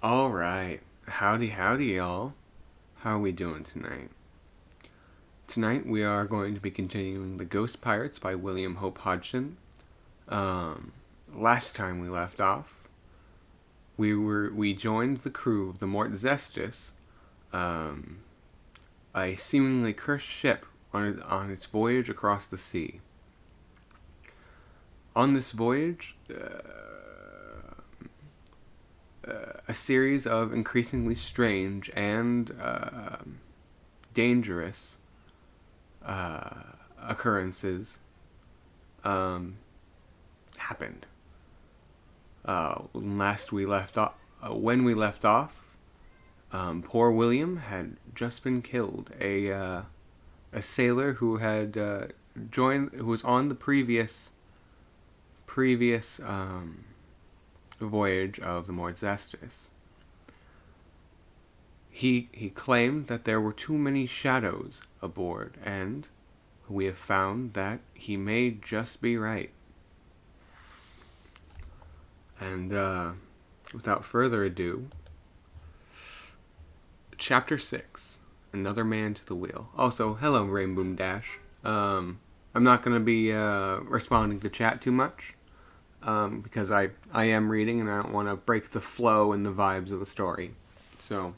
All right. Howdy, howdy, y'all. How are we doing tonight? Tonight we are going to be continuing The Ghost Pirates by William Hope Hodgson. Um, Last time we left off, we joined the crew of the Mort Zestus, a seemingly cursed ship on its voyage across the sea. On this voyage, a series of increasingly strange and dangerous occurrences happened. When we left off, poor William had just been killed. A sailor who had who was on the previous voyage of the Mort Zestus. He claimed that there were too many shadows aboard, and we have found that he may just be right. And without further ado, Chapter 6, Another Man to the Wheel. Also, hello, Rainboom Dash. I'm not going to be responding to chat too much, because I am reading and I don't want to break the flow and the vibes of the story. So,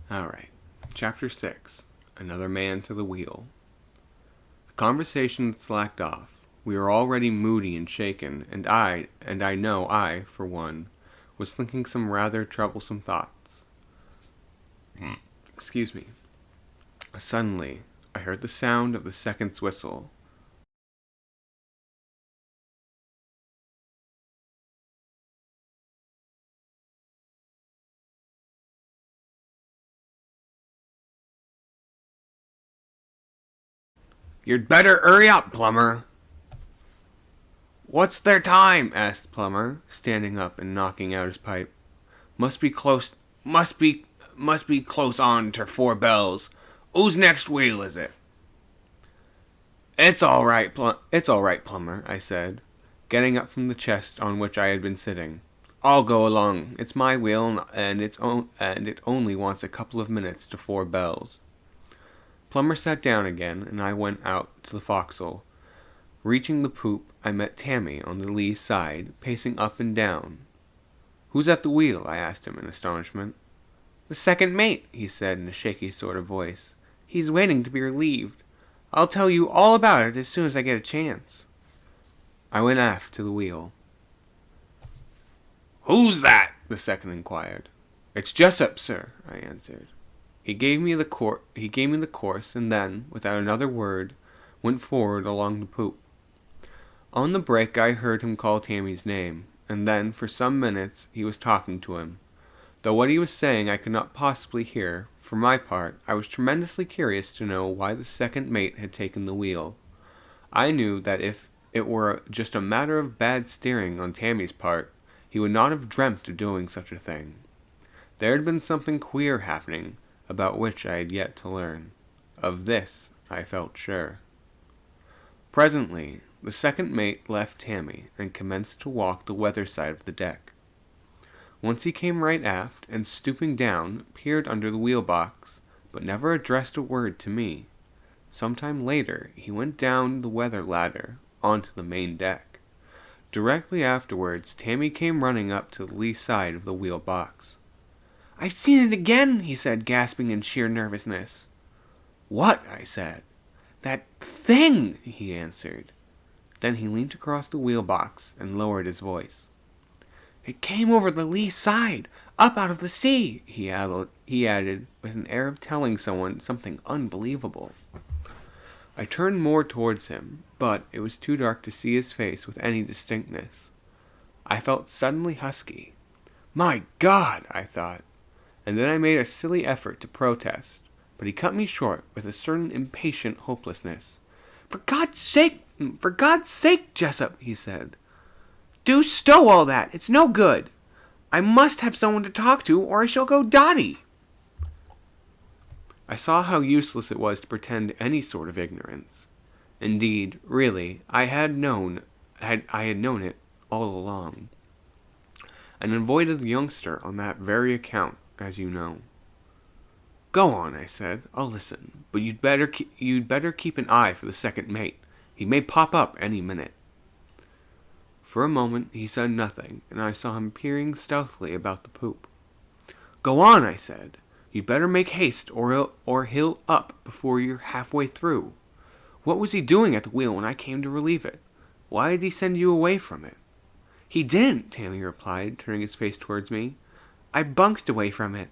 alright. Chapter 6, Another Man to the Wheel. The conversation had slacked off. We were already moody and shaken, and I know I, for one, was thinking some rather troublesome thoughts. Excuse me. Suddenly, I heard the sound of the second's whistle. "You'd better hurry up, Plumber." "What's their time?" asked Plumber, standing up and knocking out his pipe. Must be close on ter 4 bells. Whose next wheel is it?" It's all right, Plumber," I said, getting up from the chest on which I had been sitting. "I'll go along. It's my wheel, and it only wants a couple of minutes to 4 bells." Plumber sat down again, and I went out to the forecastle. Reaching the poop, I met Tammy on the lee side, pacing up and down. "Who's at the wheel?" I asked him in astonishment. "The second mate," he said in a shaky sort of voice. "He's waiting to be relieved. I'll tell you all about it as soon as I get a chance." I went aft to the wheel. "Who's that?" the second inquired. "It's Jessup, sir," I answered. He gave me the course, and then, without another word, went forward along the poop. On the break I heard him call Tammy's name, and then, for some minutes, he was talking to him. Though what he was saying I could not possibly hear, for my part, I was tremendously curious to know why the second mate had taken the wheel. I knew that if it were just a matter of bad steering on Tammy's part, he would not have dreamt of doing such a thing. There had been something queer happening, about which I had yet to learn. Of this I felt sure. Presently, the second mate left Tammy and commenced to walk the weather side of the deck. Once he came right aft, and stooping down, peered under the wheel box, but never addressed a word to me. Some time later, he went down the weather ladder, onto the main deck. Directly afterwards, Tammy came running up to the lee side of the wheel box. "I've seen it again," he said, gasping in sheer nervousness. "What?" I said. "That thing," he answered. Then he leaned across the wheel box and lowered his voice. "It came over the lee side, up out of the sea," he added, with an air of telling someone something unbelievable. I turned more towards him, but it was too dark to see his face with any distinctness. I felt suddenly husky. "My God!" I thought, and then I made a silly effort to protest, but he cut me short with a certain impatient hopelessness. For God's sake, Jessup," he said. "Do stow all that. It's no good. I must have someone to talk to, or I shall go dotty." I saw how useless it was to pretend any sort of ignorance. Indeed, really, I had known it all along, and avoided the youngster on that very account, as you know. Go on, I said. I'll listen, but you'd better keep an eye for the second mate. He may pop up any minute. For a moment he said nothing, and I saw him peering stealthily about the poop. Go on, I said. You'd better make haste, or he'll up before you're halfway through. What was he doing at the wheel when I came to relieve it? Why did he send you away from it? He didn't, Tammy replied, turning his face towards me. I bunked away from it.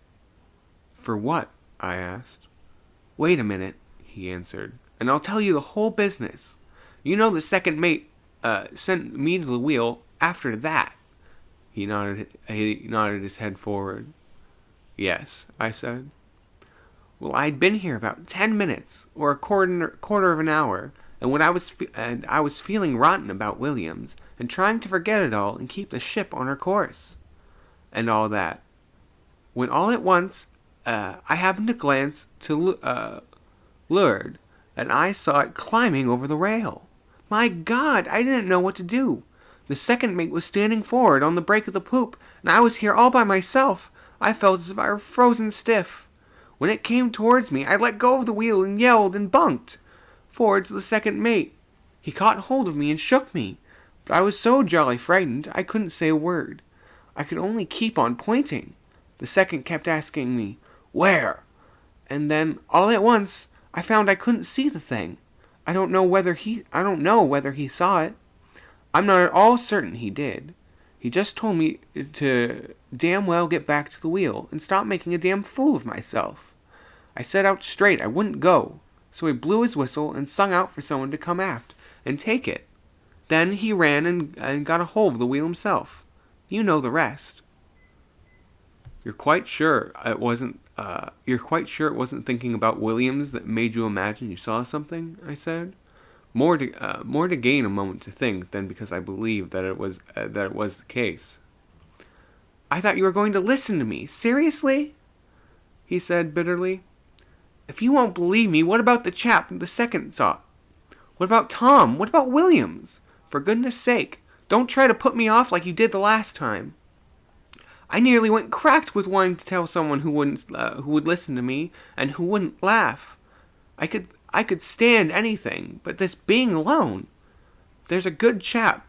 For what? I asked. Wait a minute, he answered, and I'll tell you the whole business. You know the second mate sent me to the wheel after that. He nodded his head forward. Yes, I said. Well, I'd been here about 10 minutes, or a quarter of an hour, and I was feeling rotten about Williams, and trying to forget it all and keep the ship on her course, and all that. When all at once, I happened to glance to leeward, and I saw it climbing over the rail. My God, I didn't know what to do. The second mate was standing forward on the break of the poop, and I was here all by myself. I felt as if I were frozen stiff. When it came towards me, I let go of the wheel and yelled and bunked forward to the second mate. He caught hold of me and shook me, but I was so jolly frightened I couldn't say a word. I could only keep on pointing. The second kept asking me, "Where?" And then, all at once, I found I couldn't see the thing. I don't know whether he saw it. I'm not at all certain he did. He just told me to damn well get back to the wheel and stop making a damn fool of myself. I set out straight I wouldn't go, so he blew his whistle and sung out for someone to come aft and take it. Then he ran and got a hold of the wheel himself. You know the rest. You're quite sure it wasn't thinking about Williams that made you imagine you saw something? I said. More to gain a moment to think than because I believed that it was the case. I thought you were going to listen to me. Seriously? He said bitterly. If you won't believe me, what about the chap the second saw? What about Tom? What about Williams? For goodness sake, don't try to put me off like you did the last time. I nearly went cracked with wanting to tell someone who would listen to me and who wouldn't laugh. I could stand anything, but this being alone. There's a good chap.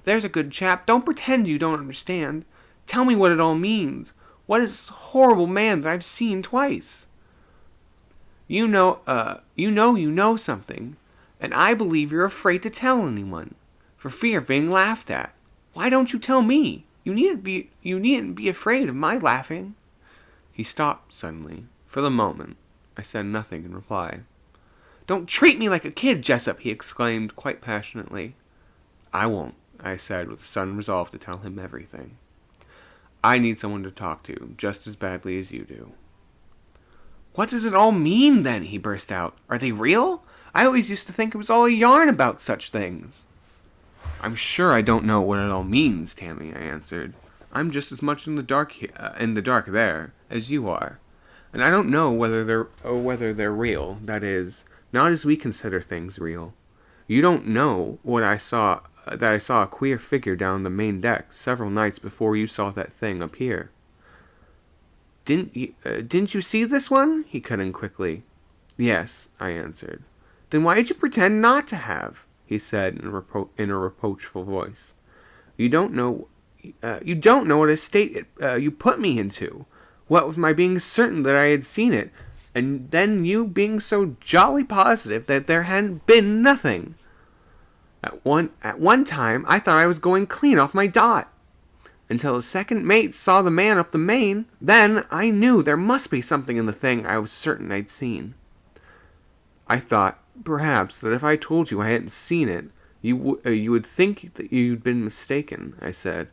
Don't pretend you don't understand. Tell me what it all means. What is this horrible man that I've seen twice? You know something, and I believe you're afraid to tell anyone, for fear of being laughed at. Why don't you tell me? You needn't be afraid of my laughing. He stopped suddenly. For the moment, I said nothing in reply. Don't treat me like a kid, Jessup, he exclaimed quite passionately. I won't, I said with a sudden resolve to tell him everything. I need someone to talk to, just as badly as you do. What does it all mean, then? He burst out. Are they real? I always used to think it was all a yarn about such things. I'm sure I don't know what it all means, Tammy, I answered. I'm just as much in the dark there as you are, and I don't know whether they're real. That is, not as we consider things real. You don't know that I saw a queer figure down the main deck several nights before you saw that thing up here. Didn't you see this one? He cut in quickly. Yes, I answered. Then why did you pretend not to have? He said in a reproachful voice. You don't know what a state you put me into. What with my being certain that I had seen it, and then you being so jolly positive that there hadn't been nothing. At one time, I thought I was going clean off my dot. Until the second mate saw the man up the main, then I knew there must be something in the thing I was certain I'd seen. I thought, perhaps, that if I told you I hadn't seen it, you would think that you'd been mistaken, I said.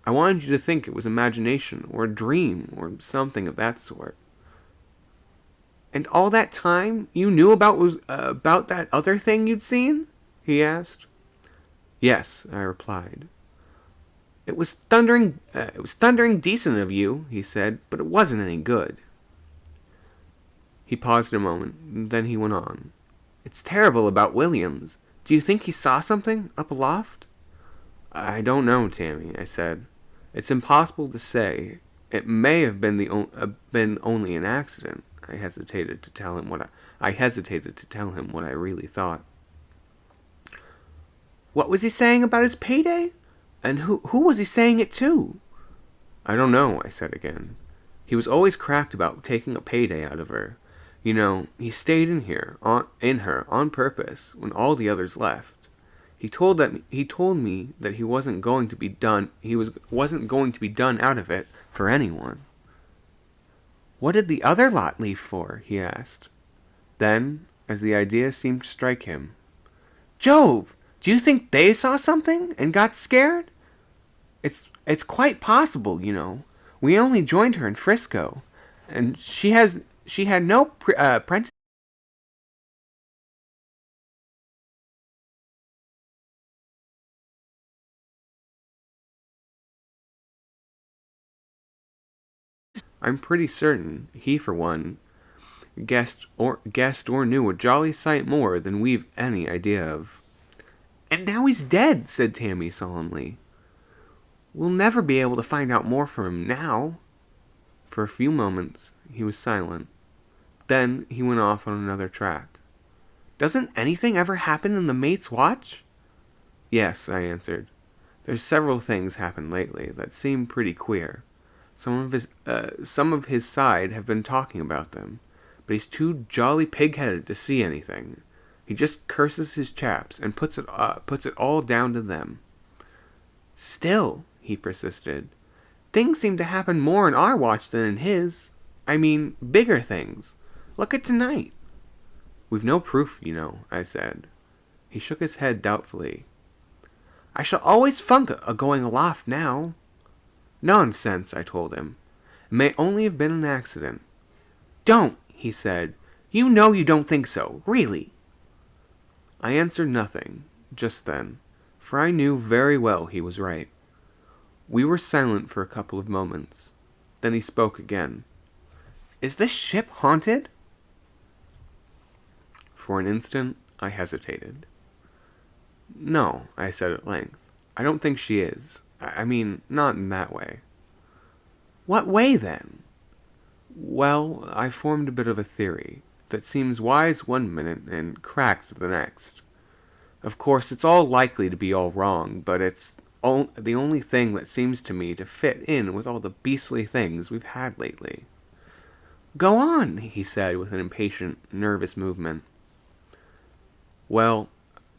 I wanted you to think it was imagination, or a dream, or something of that sort. And all that time, you knew about that other thing you'd seen? He asked. Yes, I replied. It was thundering decent of you, he said, but it wasn't any good. He paused a moment, and then he went on. It's terrible about Williams. Do you think he saw something up aloft? I don't know, Tammy, I said. It's impossible to say. It may have been only an accident. I hesitated to tell him what I really thought. What was he saying about his payday? And who was he saying it to? I don't know, I said again. He was always cracked about taking a payday out of her. You know, he stayed in her on purpose when all the others left. He told me that he wasn't going to be done. Wasn't going to be done out of it for anyone. What did the other lot leave for? He asked. Then, as the idea seemed to strike him, Jove! Do you think they saw something and got scared? It's quite possible, you know. We only joined her in Frisco, and she had no apprentice. I'm pretty certain he, for one, guessed or knew a jolly sight more than we've any idea of. And now he's dead, said Tammy solemnly. We'll never be able to find out more from him now. For a few moments, he was silent. Then he went off on another track. Doesn't anything ever happen in the mate's watch? Yes, I answered. There's several things happened lately that seem pretty queer. Some of his side have been talking about them, but he's too jolly pig-headed to see anything. He just curses his chaps and puts it all down to them. Still, he persisted, things seem to happen more in our watch than in his. I mean, bigger things. Look at tonight. We've no proof, you know, I said. He shook his head doubtfully. I shall always funk a going aloft now. Nonsense, I told him. It may only have been an accident. Don't, he said. You know you don't think so, really. I answered nothing, just then, for I knew very well he was right. We were silent for a couple of moments. Then he spoke again. Is this ship haunted? For an instant, I hesitated. No, I said at length. I don't think she is. I mean, not in that way. What way, then? Well, I formed a bit of a theory that seems wise one minute and cracked the next. Of course, it's all likely to be all wrong, but it's the only thing that seems to me to fit in with all the beastly things we've had lately. Go on, he said with an impatient, nervous movement. Well,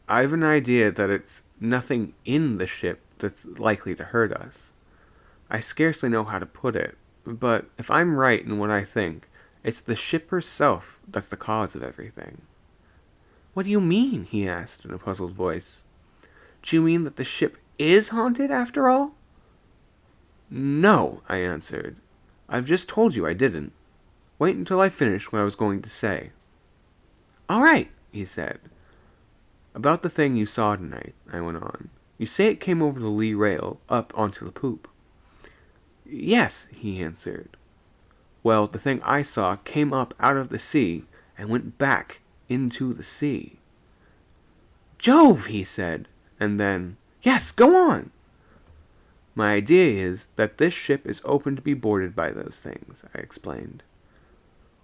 I've an idea that it's nothing in the ship that's likely to hurt us. I scarcely know how to put it, but if I'm right in what I think, it's the ship herself that's the cause of everything. What do you mean? He asked in a puzzled voice. Do you mean that the ship is haunted after all? No, I answered. I've just told you I didn't. Wait until I finish what I was going to say. All right, he said. About the thing you saw tonight, I went on. You say it came over the lee rail, up onto the poop. Yes, he answered. Well, the thing I saw came up out of the sea and went back into the sea. Jove, he said, and then, yes, go on. My idea is that this ship is open to be boarded by those things, I explained.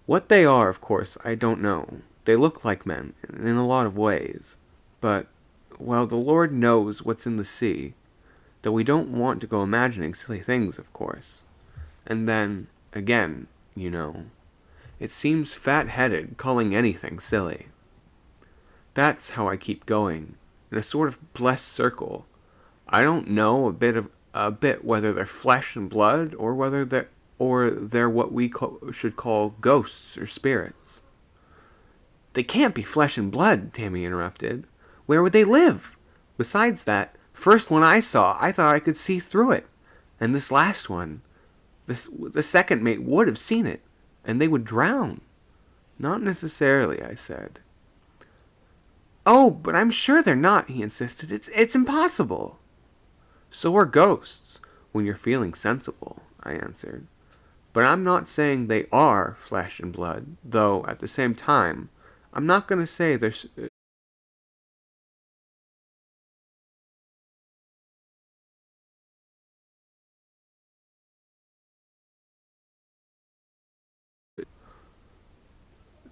What they are, of course, I don't know. They look like men, in a lot of ways. But, well, the Lord knows what's in the sea, though we don't want to go imagining silly things, of course. And then, again, you know, it seems fat-headed calling anything silly. That's how I keep going, in a sort of blessed circle. I don't know a bit whether they're flesh and blood, or whether they're what we should call ghosts or spirits. They can't be flesh and blood, Tammy interrupted. Where would they live? Besides that, first one I saw, I thought I could see through it. And this last one, the second mate would have seen it, and they would drown. Not necessarily, I said. Oh, but I'm sure they're not, he insisted. It's impossible. So are ghosts, when you're feeling sensible, I answered. But I'm not saying they are flesh and blood, though at the same time, I'm not going to say they're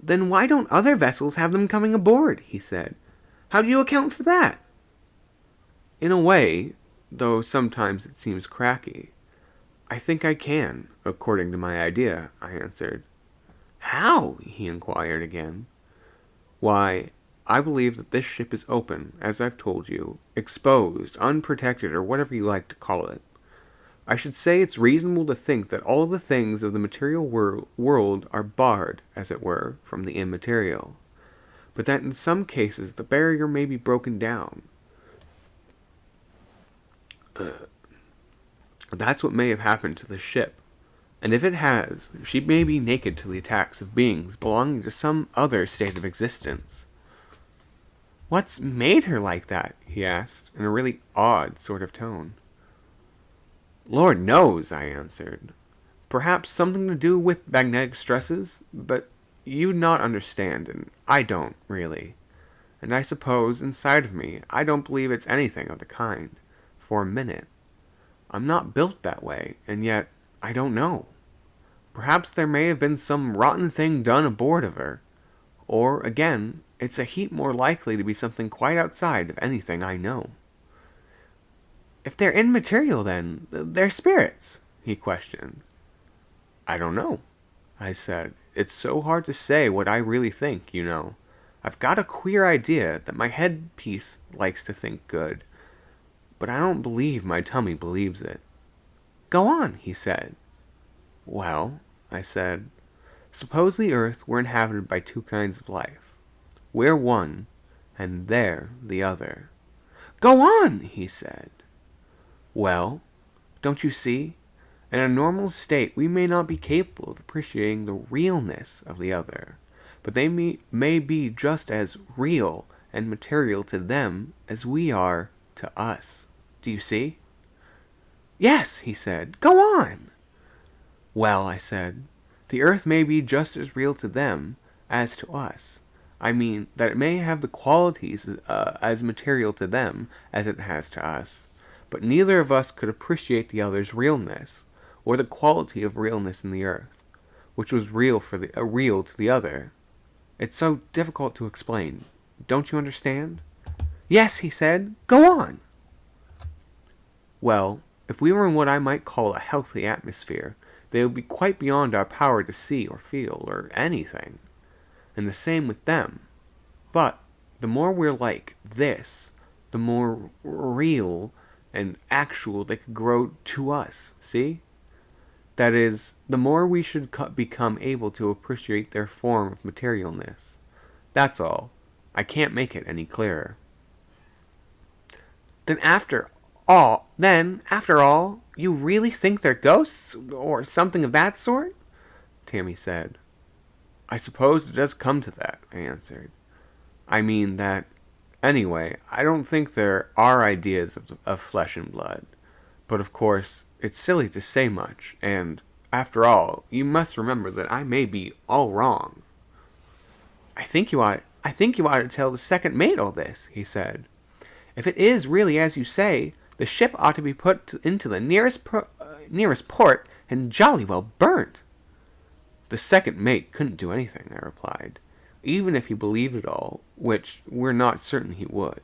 Then why don't other vessels have them coming aboard? He said. How do you account for that? In a way, though sometimes it seems cracky, I think I can, according to my idea, I answered. How? He inquired again. Why, I believe that this ship is open, as I've told you, exposed, unprotected, or whatever you like to call it. I should say it's reasonable to think that all the things of the material world are barred, as it were, from the immaterial, but that in some cases the barrier may be broken down. That's what may have happened to the ship, and if it has, she may be naked to the attacks of beings belonging to some other state of existence. What's made her like that? He asked, in a really odd sort of tone. Lord knows, I answered. Perhaps something to do with magnetic stresses, but you not understand, and I don't, really. And I suppose, inside of me, I don't believe it's anything of the kind, for a minute. I'm not built that way, and yet, I don't know. Perhaps there may have been some rotten thing done aboard of her. Or, again, it's a heap more likely to be something quite outside of anything I know. If they're immaterial, then, they're spirits, he questioned. I don't know, I said. It's so hard to say what I really think, you know. I've got a queer idea that my headpiece likes to think good, but I don't believe my tummy believes it. Go on, he said. Well, I said, suppose the earth were inhabited by two kinds of life. We're one, and they're the other. Go on, he said. Well, don't you see? In a normal state, we may not be capable of appreciating the realness of the other, but they may be just as real and material to them as we are to us. Do you see? Yes, he said. Go on. Well, I said, the earth may be just as real to them as to us. I mean, that it may have the qualities as material to them as it has to us. But neither of us could appreciate the other's realness, or the quality of realness in the earth, which was real to the other. It's so difficult to explain. Don't you understand? Yes, he said. Go on. Well, if we were in what I might call a healthy atmosphere, they would be quite beyond our power to see or feel, or anything. And the same with them. But the more we're like this, the more real and actual they could grow to us, see? That is, the more we should become able to appreciate their form of materialness. That's all. I can't make it any clearer. Then after all, you really think they're ghosts, or something of that sort? Tammy said. I suppose it does come to that, I answered. I mean that, anyway, I don't think there are ideas of flesh and blood. But of course, it's silly to say much, and, after all, you must remember that I may be all wrong. I think you ought to tell the second mate all this, he said. If it is really as you say, the ship ought to be put into the nearest port and jolly well burnt. The second mate couldn't do anything, I replied, even if he believed it all, which we're not certain he would.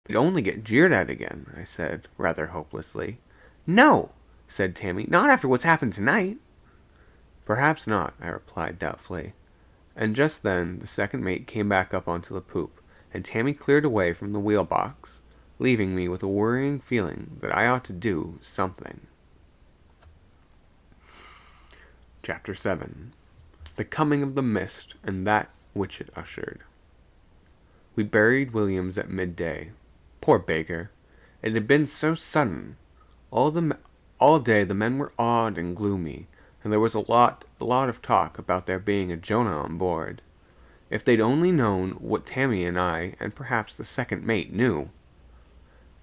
He'd only get jeered at again, I said, rather hopelessly. No, said Tammy, not after what's happened tonight. Perhaps not, I replied doubtfully. And just then the second mate came back up onto the poop, and Tammy cleared away from the wheel box, leaving me with a worrying feeling that I ought to do something. Chapter 7. The Coming of the Mist and That Which It Ushered. We buried Williams at midday. Poor beggar. It had been so sudden. All day the men were awed and gloomy, and there was a lot of talk about there being a Jonah on board. If they'd only known what Tammy and I, and perhaps the second mate, knew.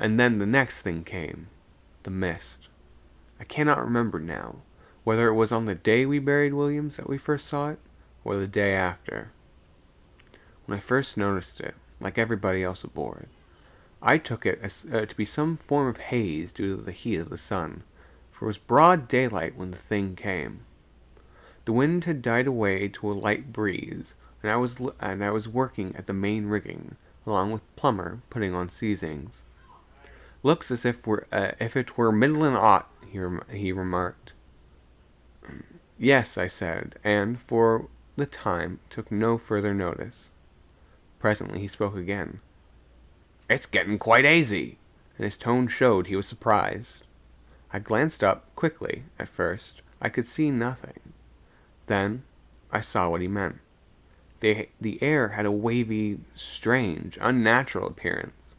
And then the next thing came. The mist. I cannot remember now, whether it was on the day we buried Williams that we first saw it, or the day after. When I first noticed it, like everybody else aboard. I took it as, to be some form of haze due to the heat of the sun, for it was broad daylight when the thing came. The wind had died away to a light breeze, and I was working at the main rigging, along with Plummer putting on seizings. "Looks as if it were middle and aught," he remarked. "Yes," I said, and, for the time, took no further notice. Presently he spoke again. "It's getting quite hazy," and his tone showed he was surprised. I glanced up, quickly, at first. I could see nothing. Then I saw what he meant. The air had a wavy, strange, unnatural appearance,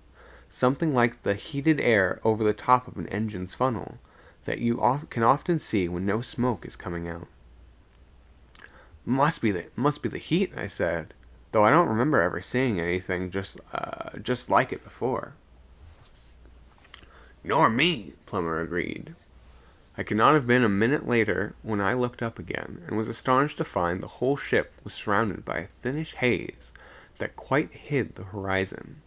something like the heated air over the top of an engine's funnel that you can often see when no smoke is coming out. Must be the heat," I said, though I don't remember ever seeing anything just like it before. "Nor me," Plummer agreed. I could not have been a minute later when I looked up again, and was astonished to find the whole ship was surrounded by a thinnish haze that quite hid the horizon.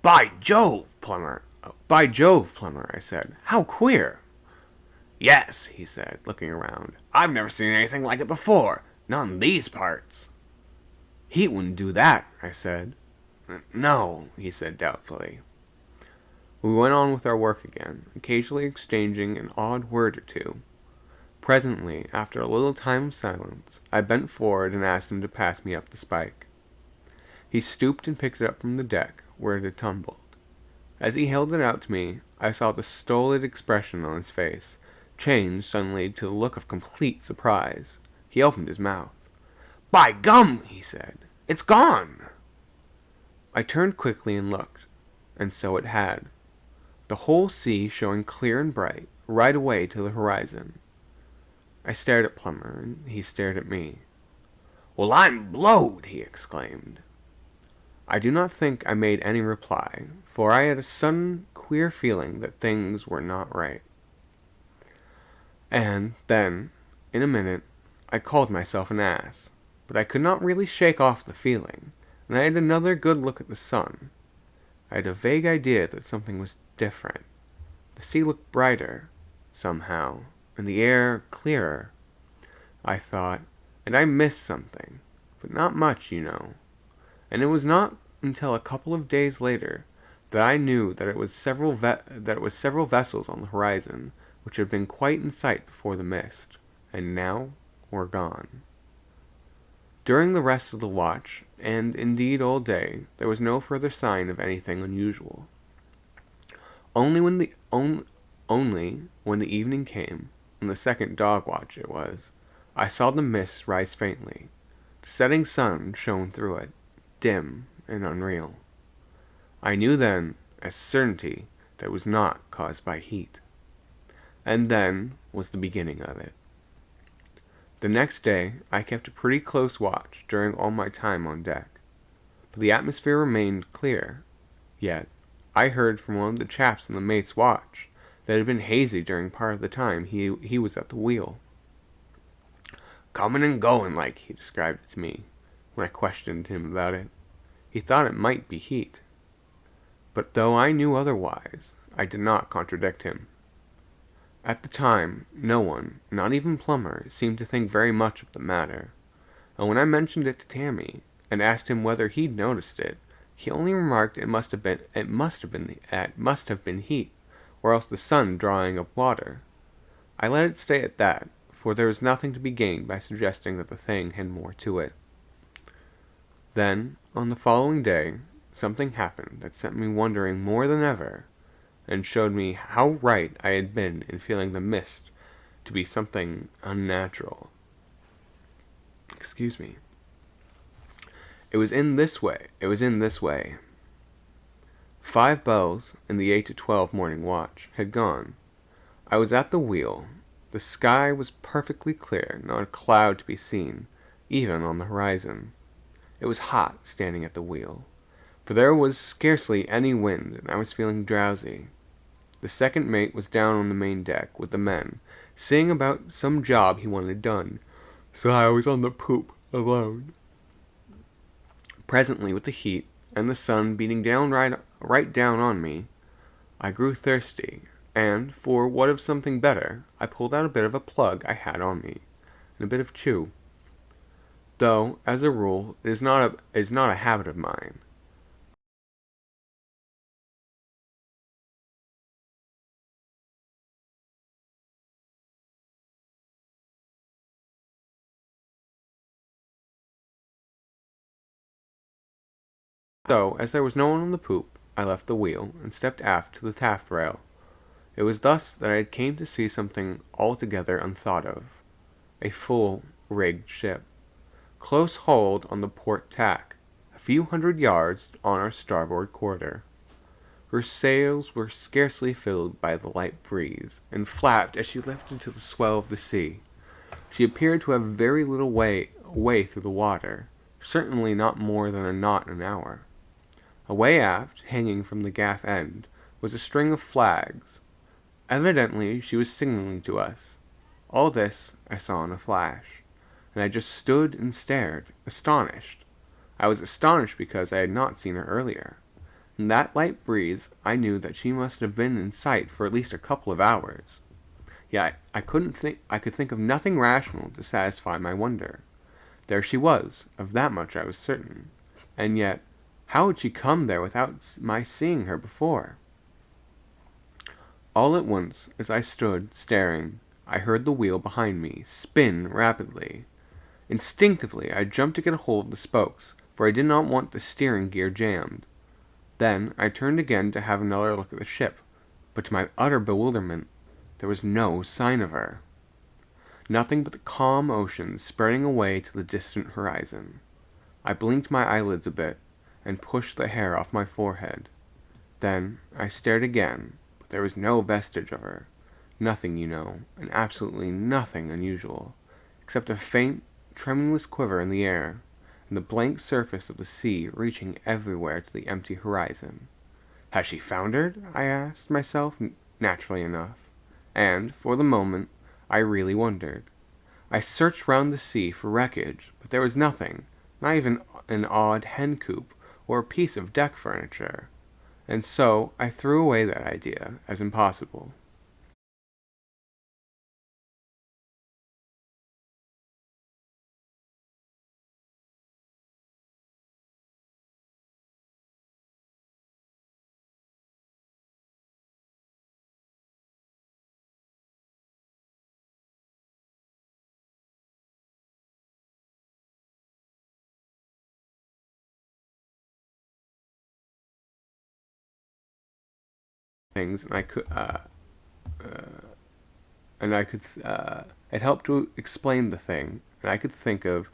By Jove, Plummer, I said. "How queer!" "Yes," he said, looking around. "I've never seen anything like it before. Not in these parts." "Heat wouldn't do that," I said. "No," he said doubtfully. We went on with our work again, occasionally exchanging an odd word or two. Presently, after a little time of silence, I bent forward and asked him to pass me up the spike. He stooped and picked it up from the deck, where it had tumbled. As he held it out to me, I saw the stolid expression on his face change suddenly to the look of complete surprise. He opened his mouth. "By gum!" he said. "It's gone!" I turned quickly and looked, and so it had. The whole sea showing clear and bright, right away to the horizon. I stared at Plummer, and he stared at me. "Well, I'm blowed!" he exclaimed. I do not think I made any reply, for I had a sudden queer feeling that things were not right. And then, in a minute, I called myself an ass, but I could not really shake off the feeling, and I had another good look at the sun. I had a vague idea that something was different. The sea looked brighter, somehow, and the air clearer, I thought, and I missed something, but not much, you know. And it was not until a couple of days later that I knew that it was several vessels on the horizon which had been quite in sight before the mist, and now were gone. During the rest of the watch, and indeed all day, there was no further sign of anything unusual. Only when the evening came, and the second dog watch it was, I saw the mist rise faintly. The setting sun shone through it, dim and unreal. I knew then, as certainty, that it was not caused by heat. And then was the beginning of it. The next day, I kept a pretty close watch during all my time on deck, but the atmosphere remained clear. Yet, I heard from one of the chaps in the mate's watch that it had been hazy during part of the time he was at the wheel. "Coming and going, like," he described it to me, when I questioned him about it. He thought it might be heat. But though I knew otherwise, I did not contradict him. At the time, no one, not even Plummer, seemed to think very much of the matter, and when I mentioned it to Tammy, and asked him whether he'd noticed it, he only remarked it must have been heat, or else the sun drawing up water. I let it stay at that, for there was nothing to be gained by suggesting that the thing had more to it. Then, on the following day, something happened that set me wondering more than ever, and showed me how right I had been in feeling the mist to be something unnatural. Excuse me. It was in this way. 5 bells in the 8 to 12 morning watch had gone. I was at the wheel. The sky was perfectly clear, not a cloud to be seen, even on the horizon. It was hot standing at the wheel, for there was scarcely any wind, and I was feeling drowsy. The second mate was down on the main deck with the men, seeing about some job he wanted done, so I was on the poop alone. Presently, with the heat, and the sun beating down right down on me, I grew thirsty, and, for what of something better, I pulled out a bit of a plug I had on me, and a bit of chew. Though, as a rule, it is not a habit of mine. So, as there was no one on the poop, I left the wheel and stepped aft to the taffrail. It was thus that I came to see something altogether unthought of. A full-rigged ship, close hauled on the port tack, a few hundred yards on our starboard quarter. Her sails were scarcely filled by the light breeze, and flapped as she lifted to the swell of the sea. She appeared to have very little way through the water, certainly not more than a knot an hour. Away aft, hanging from the gaff end, was a string of flags. Evidently she was signaling to us. All this I saw in a flash, and I just stood and stared, astonished. I was astonished because I had not seen her earlier. In that light breeze, I knew that she must have been in sight for at least a couple of hours. Yet I could think of nothing rational to satisfy my wonder. There she was, of that much I was certain. And yet, how had she come there without my seeing her before? All at once, as I stood staring, I heard the wheel behind me spin rapidly. Instinctively, I jumped to get a hold of the spokes, for I did not want the steering gear jammed. Then I turned again to have another look at the ship, but to my utter bewilderment, there was no sign of her. Nothing but the calm ocean spreading away to the distant horizon. I blinked my eyelids a bit, and pushed the hair off my forehead. Then I stared again, but there was no vestige of her. Nothing, and absolutely nothing unusual, except a faint, tremulous quiver in the air, and the blank surface of the sea reaching everywhere to the empty horizon. Has she foundered? I asked myself, naturally enough, and, for the moment, I really wondered. I searched round the sea for wreckage, but there was nothing, not even an odd hen coop or a piece of deck furniture, and so I threw away that idea as impossible. Things, and I could, it helped to explain the thing, and I could think of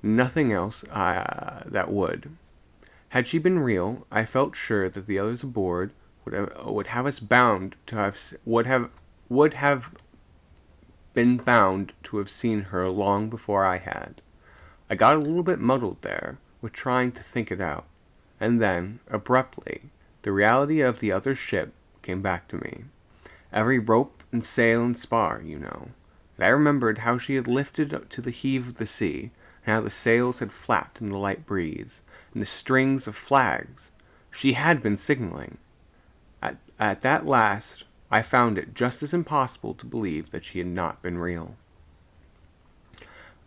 nothing else that would. Had she been real, I felt sure that the others aboard would have us bound to have would have been bound to have seen her long before I had. I got a little bit muddled there with trying to think it out, and then, abruptly, the reality of the other ship came back to me. Every rope and sail and spar, and I remembered how she had lifted to the heave of the sea, and how the sails had flapped in the light breeze, and the strings of flags. She had been signaling. At that last, I found it just as impossible to believe that she had not been real.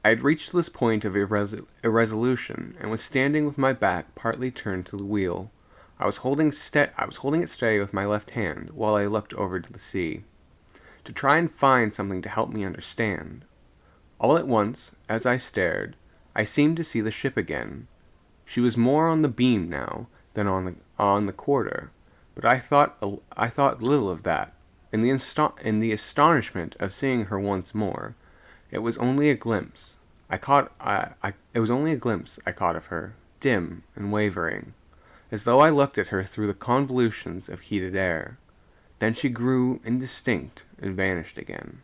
I had reached this point of irresolution, and was standing with my back partly turned to the wheel. I was holding it steady with my left hand while I looked over to the sea, to try and find something to help me understand. All at once, as I stared, I seemed to see the ship again. She was more on the beam now than on the quarter, but I thought little of that. In the astonishment of seeing her once more, it was only a glimpse I caught of her, dim and wavering, as though I looked at her through the convolutions of heated air. Then she grew indistinct and vanished again.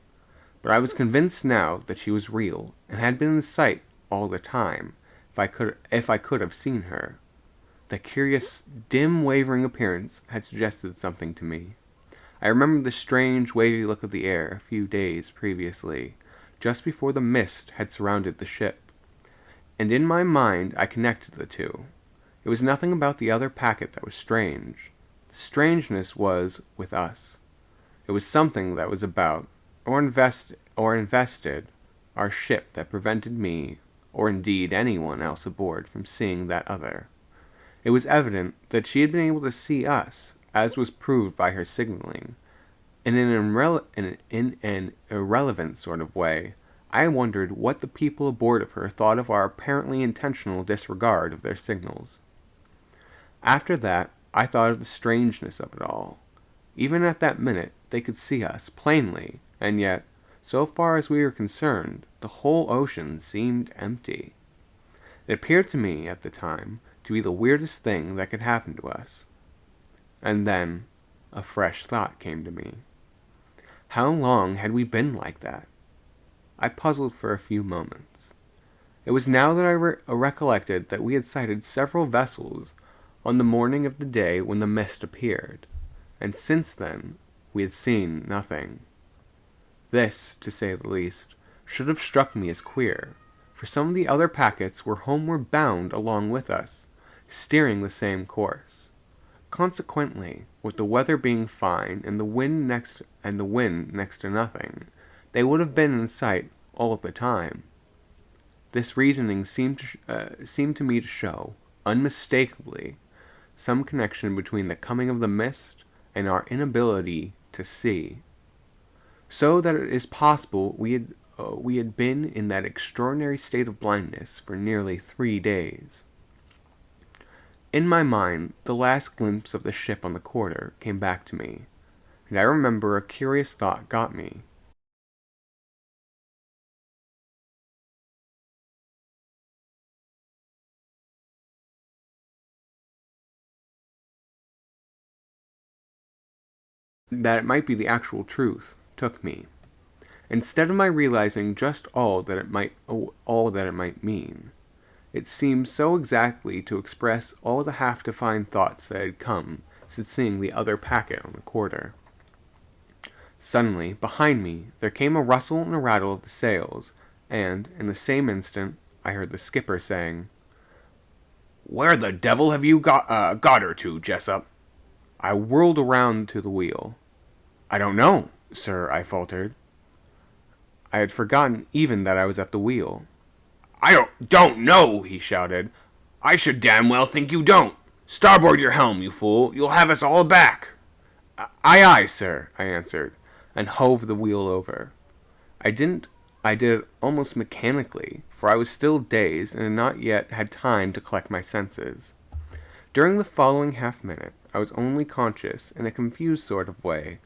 But I was convinced now that she was real, and had been in sight all the time, if I could have seen her. The curious, dim, wavering appearance had suggested something to me. I remembered the strange, wavy look of the air a few days previously, just before the mist had surrounded the ship, and in my mind I connected the two. It was nothing about the other packet that was strange. The strangeness was with us. It was something that was about, or invested, our ship that prevented me, or indeed anyone else aboard, from seeing that other. It was evident that she had been able to see us, as was proved by her signaling. In an irrelevant sort of way, I wondered what the people aboard of her thought of our apparently intentional disregard of their signals. After that, I thought of the strangeness of it all. Even at that minute, they could see us, plainly, and yet, so far as we were concerned, the whole ocean seemed empty. It appeared to me, at the time, to be the weirdest thing that could happen to us. And then, a fresh thought came to me. How long had we been like that? I puzzled for a few moments. It was now that I recollected that we had sighted several vessels on the morning of the day when the mist appeared, and since then we had seen nothing. This, to say the least, should have struck me as queer, for some of the other packets were homeward bound along with us, steering the same course. Consequently, with the weather being fine and the wind next to nothing, they would have been in sight all the time. This reasoning seemed to me to show, unmistakably, some connection between the coming of the mist and our inability to see, so that it is possible we had been in that extraordinary state of blindness for nearly 3 days. In my mind, the last glimpse of the ship on the quarter came back to me, and I remember a curious thought got me. That it might be the actual truth took me. Instead of my realizing just all that it might mean, it seemed so exactly to express all the half-defined thoughts that had come since seeing the other packet on the quarter. Suddenly, behind me, there came a rustle and a rattle of the sails, and, in the same instant, I heard the skipper saying, "Where the devil have you got her to, Jessup?" I whirled around to the wheel. "I don't know, sir," I faltered. I had forgotten even that I was at the wheel. "I don't know," he shouted. "I should damn well think you don't. Starboard your helm, you fool. You'll have us all aback." "Aye, aye, sir," I answered, and hove the wheel over. I did it almost mechanically, for I was still dazed and had not yet had time to collect my senses. During the following half-minute, I was only conscious, in a confused sort of way,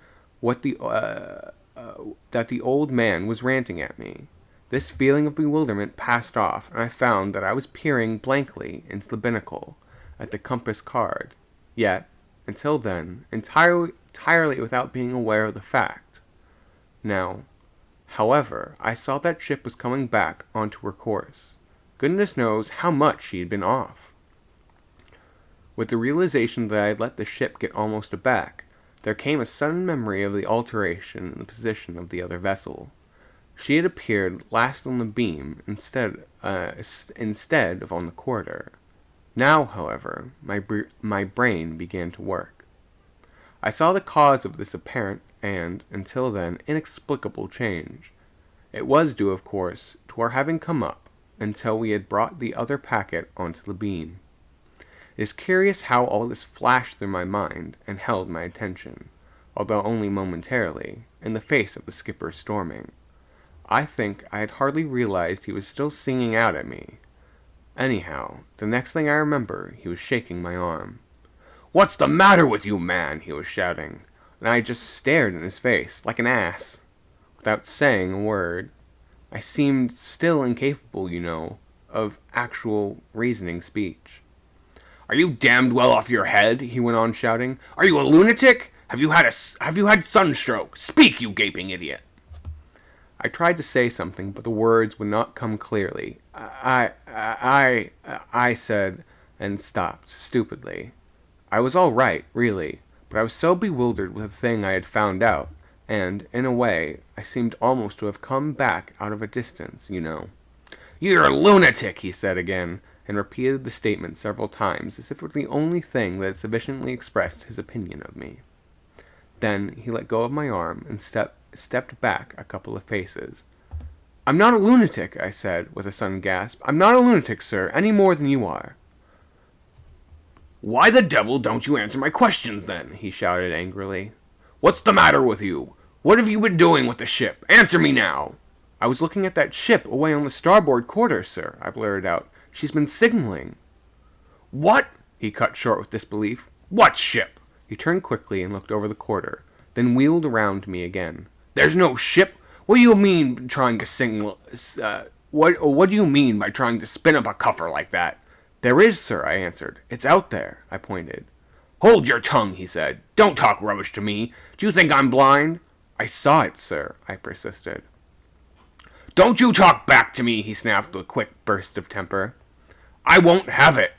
that the old man was ranting at me. This feeling of bewilderment passed off, and I found that I was peering blankly into the binnacle, at the compass card, yet, until then, entirely without being aware of the fact. Now, however, I saw that ship was coming back onto her course. Goodness knows how much she had been off. With the realization that I had let the ship get almost aback, there came a sudden memory of the alteration in the position of the other vessel. She had appeared last on the beam instead of on the quarter. Now, however, my brain began to work. I saw the cause of this apparent and, until then, inexplicable change. It was due, of course, to our having come up until we had brought the other packet onto the beam. It is curious how all this flashed through my mind and held my attention, although only momentarily, in the face of the skipper storming. I think I had hardly realized he was still singing out at me. Anyhow, the next thing I remember, he was shaking my arm. "What's the matter with you, man?" he was shouting, and I just stared in his face, like an ass, without saying a word. I seemed still incapable, of actual reasoning speech. "Are you damned well off your head?" he went on shouting. "Are you a lunatic? Have you had sunstroke? Speak, you gaping idiot!" I tried to say something, but the words would not come clearly. I said, and stopped, stupidly. I was all right, really, but I was so bewildered with the thing I had found out, and, in a way, I seemed almost to have come back out of a distance, "You're a lunatic," he said again, and repeated the statement several times, as if it were the only thing that had sufficiently expressed his opinion of me. Then he let go of my arm and stepped back a couple of paces. "I'm not a lunatic," I said, with a sudden gasp. "I'm not a lunatic, sir, any more than you are." "Why the devil don't you answer my questions, then?" he shouted angrily. "What's the matter with you? What have you been doing with the ship? Answer me now!" "I was looking at that ship away on the starboard quarter, sir," I blurted out. "She's been signaling." "What?" he cut short with disbelief. "What ship?" He turned quickly and looked over the quarter, then wheeled around to me again. "There's no ship. What do you mean by trying to signal? What do you mean by trying to spin up a cuffer like that?" "There is, sir," I answered. "It's out there," I pointed. "Hold your tongue," he said. "Don't talk rubbish to me. Do you think I'm blind?" "I saw it, sir," I persisted. "Don't you talk back to me," he snapped with a quick burst of temper. "I won't have it."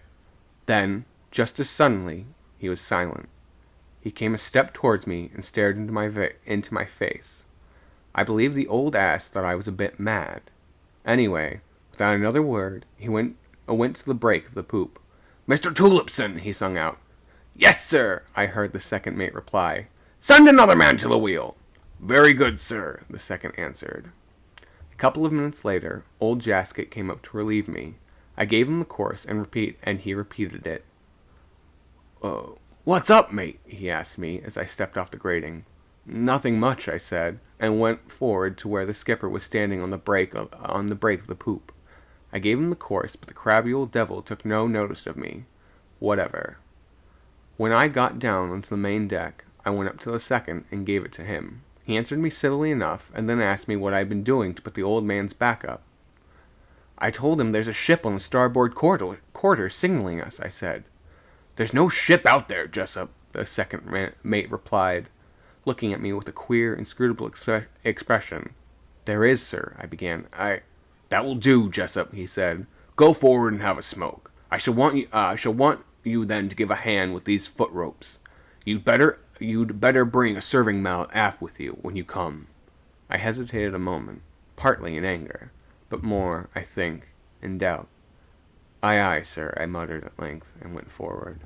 Then, just as suddenly, he was silent. He came a step towards me and stared into my face. I believe the old ass thought I was a bit mad. Anyway, without another word, he went to the break of the poop. "Mr. Tulipson," he sung out. "Yes, sir," I heard the second mate reply. "Send another man to the wheel." "Very good, sir," the second answered. A couple of minutes later, old Jasket came up to relieve me. I gave him the course and he repeated it. "What's up, mate?" he asked me as I stepped off the grating. "Nothing much," I said, and went forward to where the skipper was standing on the break of the poop. I gave him the course, but the crabby old devil took no notice of me whatever. When I got down onto the main deck, I went up to the second and gave it to him. He answered me civilly enough, and then asked me what I had been doing to put the old man's back up. I told him there's a ship on the starboard quarter signaling us, I said. "There's no ship out there, Jessup," the second mate replied, looking at me with a queer, inscrutable expression. "There is, sir," I began. "That will do, Jessup," he said. "Go forward and have a smoke. I shall want you then to give a hand with these foot ropes. You'd better bring a serving mallet aft with you when you come." I hesitated a moment, partly in anger, but more, I think, in doubt. "Aye, aye, sir," I muttered at length, and went forward.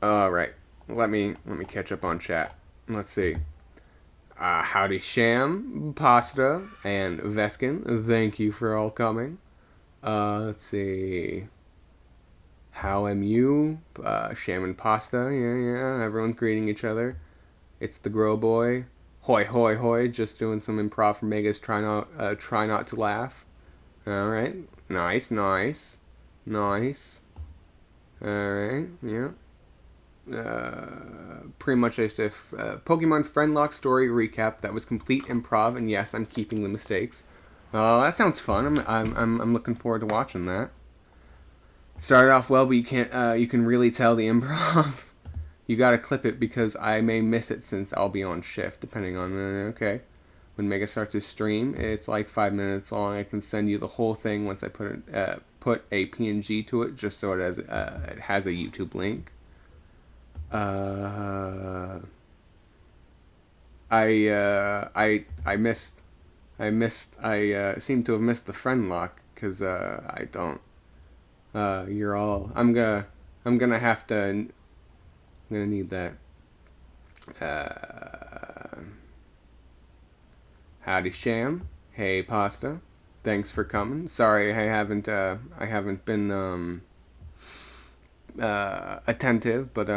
Alright, let me catch up on chat. Let's see. Howdy Sham, Pasta, and Veskin, thank you for all coming. Let's see. How am you? Sham and Pasta, yeah, everyone's greeting each other. It's the Grow Boy. Hoi, hoi, hoi, just doing some improv for Megas, try not to laugh. Alright, nice. Alright, yeah. Pretty much just a Pokemon Friendlock story recap that was complete improv, and yes, I'm keeping the mistakes. That sounds fun. I'm looking forward to watching that. Started off well, but you can really tell the improv. You gotta clip it because I may miss it since I'll be on shift, depending on okay. When Mega starts his stream, it's like 5 minutes long. I can send you the whole thing once I put a PNG to it, just so it has a YouTube link. I seem to have missed the friend lock because I don't. You're all. I'm gonna have to. I'm gonna need that. Howdy Sham. Hey Pasta. Thanks for coming. Sorry I haven't been attentive, but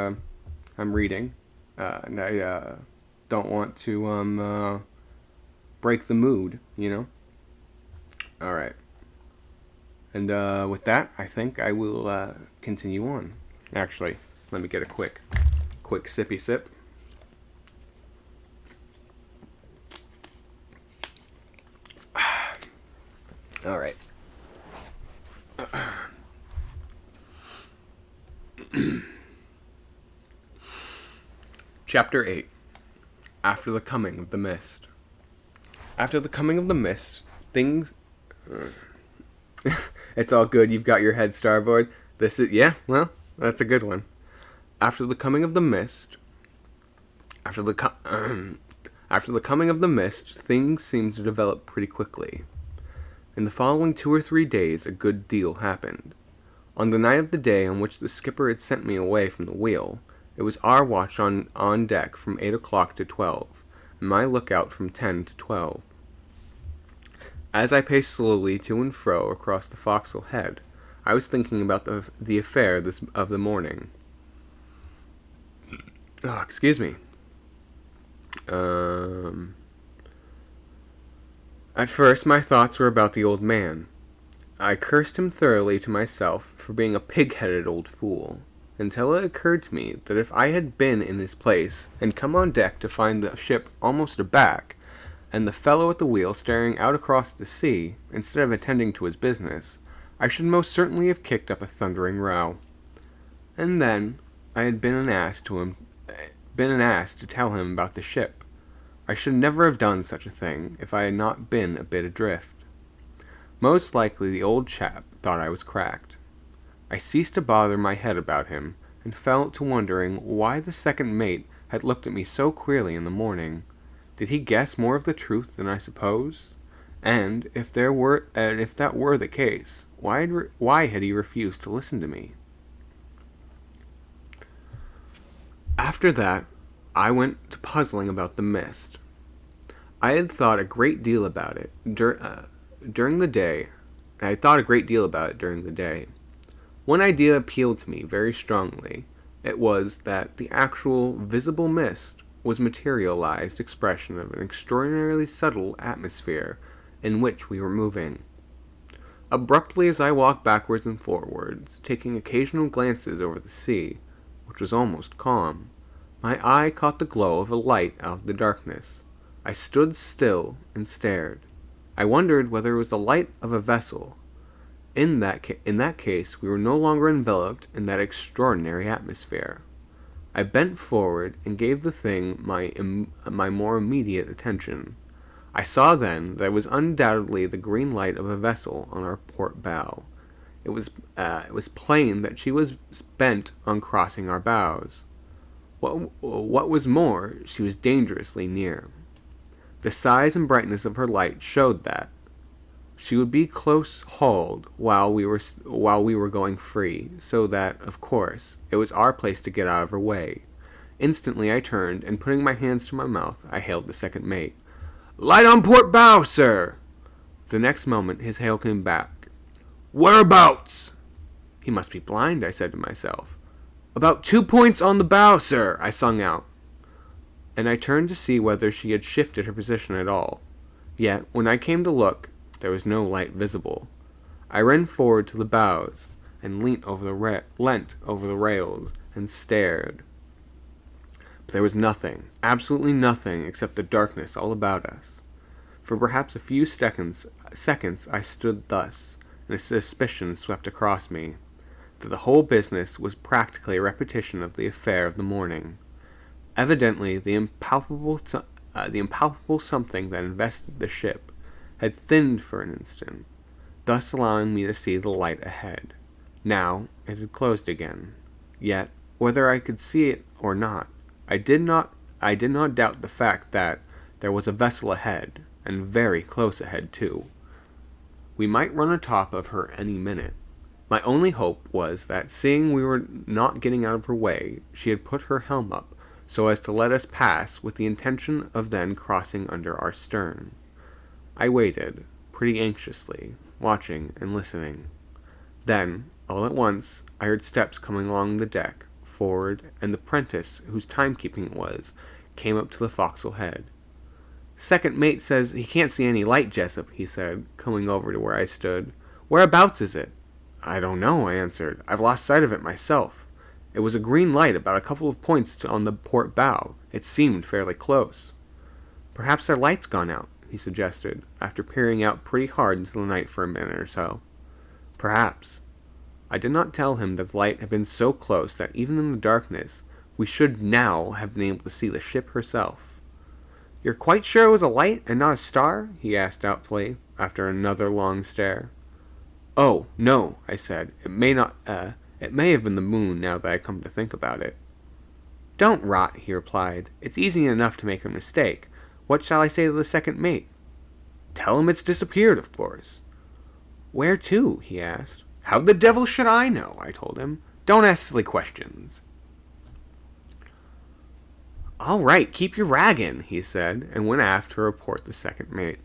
I'm reading, and I don't want to break the mood, you know. All right. And with that, I think I will continue on. Actually, let me get a quick sippy sip. All right. Chapter 8. After the Coming of the Mist. After the coming of the mist, things... It's all good, you've got your head starboard. This is... Yeah, well, that's a good one. After the coming of the mist... After the coming of the mist, things seemed to develop pretty quickly. In the following 2 or 3 days, a good deal happened. On the night of the day on which the skipper had sent me away from the wheel, it was our watch on deck from 8 o'clock to 12, and my lookout from 10 to 12. As I paced slowly to and fro across the forecastle head, I was thinking about the affair of the morning. Excuse me. At first, my thoughts were about the old man. I cursed him thoroughly to myself for being a pig-headed old fool, until it occurred to me that if I had been in his place and come on deck to find the ship almost aback, and the fellow at the wheel staring out across the sea, instead of attending to his business, I should most certainly have kicked up a thundering row. And then I had been an ass to tell him about the ship. I should never have done such a thing if I had not been a bit adrift. Most likely the old chap thought I was cracked. I ceased to bother my head about him, and fell to wondering why the second mate had looked at me so queerly in the morning. Did he guess more of the truth than I supposed? And if that were the case, why had he refused to listen to me? After that, I went to puzzling about the mist. I had thought a great deal about it during the day. One idea appealed to me very strongly. It was that the actual visible mist was materialized expression of an extraordinarily subtle atmosphere in which we were moving. Abruptly, as I walked backwards and forwards, taking occasional glances over the sea, which was almost calm, my eye caught the glow of a light out of the darkness. I stood still and stared. I wondered whether it was the light of a vessel. In that case, we were no longer enveloped in that extraordinary atmosphere. I bent forward and gave the thing my more immediate attention. I saw then that it was undoubtedly the green light of a vessel on our port bow. It was plain that she was bent on crossing our bows. What was more, she was dangerously near. The size and brightness of her light showed that she would be close hauled while we were going free, so that, of course, it was our place to get out of her way. Instantly I turned, and putting my hands to my mouth, I hailed the second mate. "Light on port bow, sir!" The next moment his hail came back. "Whereabouts?" He must be blind, I said to myself. "About 2 points on the bow, sir," I sung out. And I turned to see whether she had shifted her position at all. Yet, when I came to look, there was no light visible. I ran forward to the bows, and leant over the rails, and stared. But there was nothing, absolutely nothing, except the darkness all about us. For perhaps a few seconds I stood thus, and a suspicion swept across me, that the whole business was practically a repetition of the affair of the morning. Evidently, the impalpable something that invested the ship had thinned for an instant, thus allowing me to see the light ahead. Now it had closed again. Yet, whether I could see it or not, I did not doubt the fact that there was a vessel ahead, and very close ahead too. We might run atop of her any minute. My only hope was that, seeing we were not getting out of her way, she had put her helm up, so as to let us pass with the intention of then crossing under our stern. I waited, pretty anxiously, watching and listening. Then, all at once, I heard steps coming along the deck, forward, and the prentice, whose timekeeping it was, came up to the forecastle head. "Second mate says he can't see any light, Jessup," he said, coming over to where I stood. "Whereabouts is it?" "I don't know," I answered. "I've lost sight of it myself. It was a green light about a couple of points on the port bow. It seemed fairly close." "Perhaps their light's gone out," he suggested, after peering out pretty hard into the night for a minute or so. "Perhaps." I did not tell him that the light had been so close that even in the darkness we should now have been able to see the ship herself. "You're quite sure it was a light and not a star?" he asked doubtfully, after another long stare. "Oh, no," I said. It may have been the moon, now that I come to think about it." "Don't rot," he replied. "It's easy enough to make a mistake. What shall I say to the second mate?" "Tell him it's disappeared, of course." Where to? He asked. How the devil should I know? I told him. Don't ask silly questions. All right, keep your raggin', he said, and went aft to report the second mate.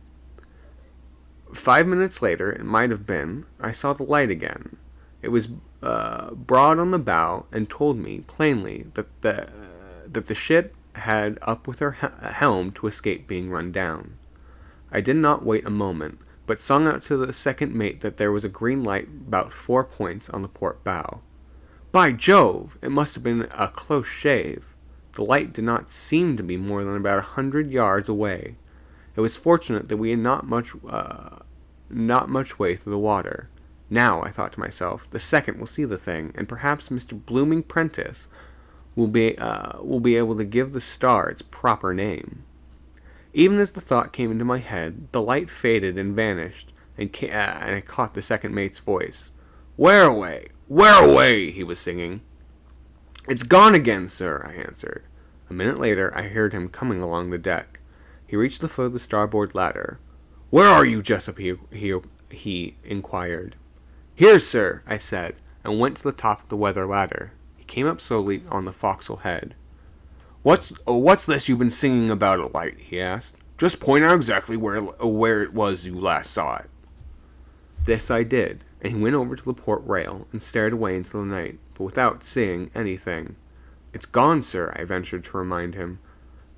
5 minutes later, it might have been, I saw the light again. It was broad on the bow and told me plainly that the ship had up with her helm to escape being run down. I did not wait a moment, but sung out to the second mate that there was a green light about 4 points on the port bow. By Jove! It must have been a close shave. The light did not seem to be more than about 100 yards away. It was fortunate that we had not much way through the water. Now, I thought to myself, the second will see the thing, and perhaps Mr. Blooming Prentice will be able to give the star its proper name. Even as the thought came into my head, the light faded and vanished, and I caught the second mate's voice. Where away? Where away? He was singing. It's gone again, sir, I answered. A minute later, I heard him coming along the deck. He reached the foot of the starboard ladder. Where are you, Jessup? He inquired. Here, sir, I said, and went to the top of the weather ladder. He came up slowly on the forecastle head. What's this you've been singing about a light? He asked. Just point out exactly where it was you last saw it. This I did, and he went over to the port rail and stared away into the night, but without seeing anything. It's gone, sir, I ventured to remind him.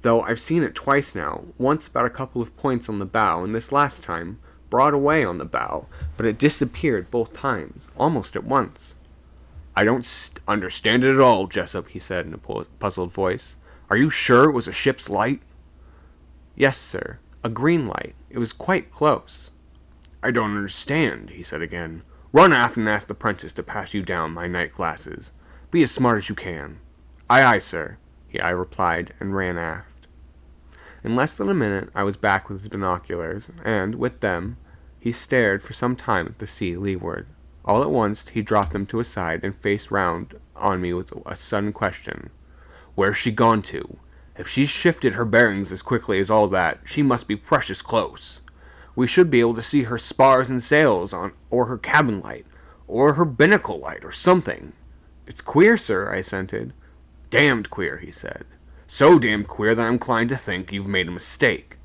Though I've seen it twice now, once about a couple of points on the bow, and this last time, broad away on the bow, but it disappeared both times, almost at once. I don't understand it at all, Jessup, he said in a puzzled voice. Are you sure it was a ship's light? Yes, sir, a green light. It was quite close. I don't understand, he said again. Run aft and ask the prentice to pass you down my night glasses. Be as smart as you can. Aye, aye, sir, I replied, and ran aft. In less than a minute I was back with his binoculars, and, with them, he stared for some time at the sea leeward. All at once he dropped them to his side and faced round on me with a sudden question. Where's she gone to? If she's shifted her bearings as quickly as all that, she must be precious close. We should be able to see her spars and sails or her cabin light, or her binnacle light, or something. It's queer, sir, I assented. Damned queer, he said. So damned queer that I'm inclined to think you've made a mistake.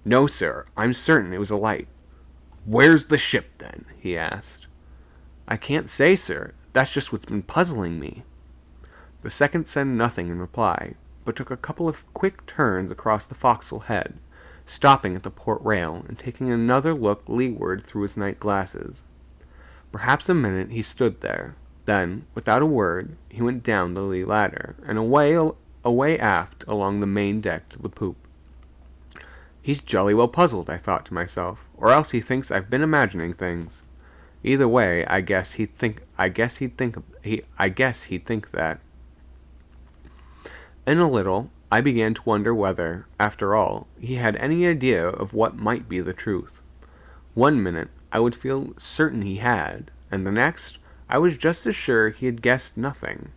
No, sir, I'm certain it was a light. Where's the ship, then? He asked. I can't say, sir. That's just what's been puzzling me. The second said nothing in reply, but took a couple of quick turns across the forecastle head, stopping at the port rail and taking another look leeward through his night glasses. Perhaps a minute he stood there. Then, without a word, he went down the lee ladder, and away aft along the main deck to the poop. He's jolly well puzzled, I thought to myself, or else he thinks I've been imagining things. Either way, I guess he'd think that. In a little, I began to wonder whether, after all, he had any idea of what might be the truth. One minute, I would feel certain he had, and the next, I was just as sure he had guessed nothing.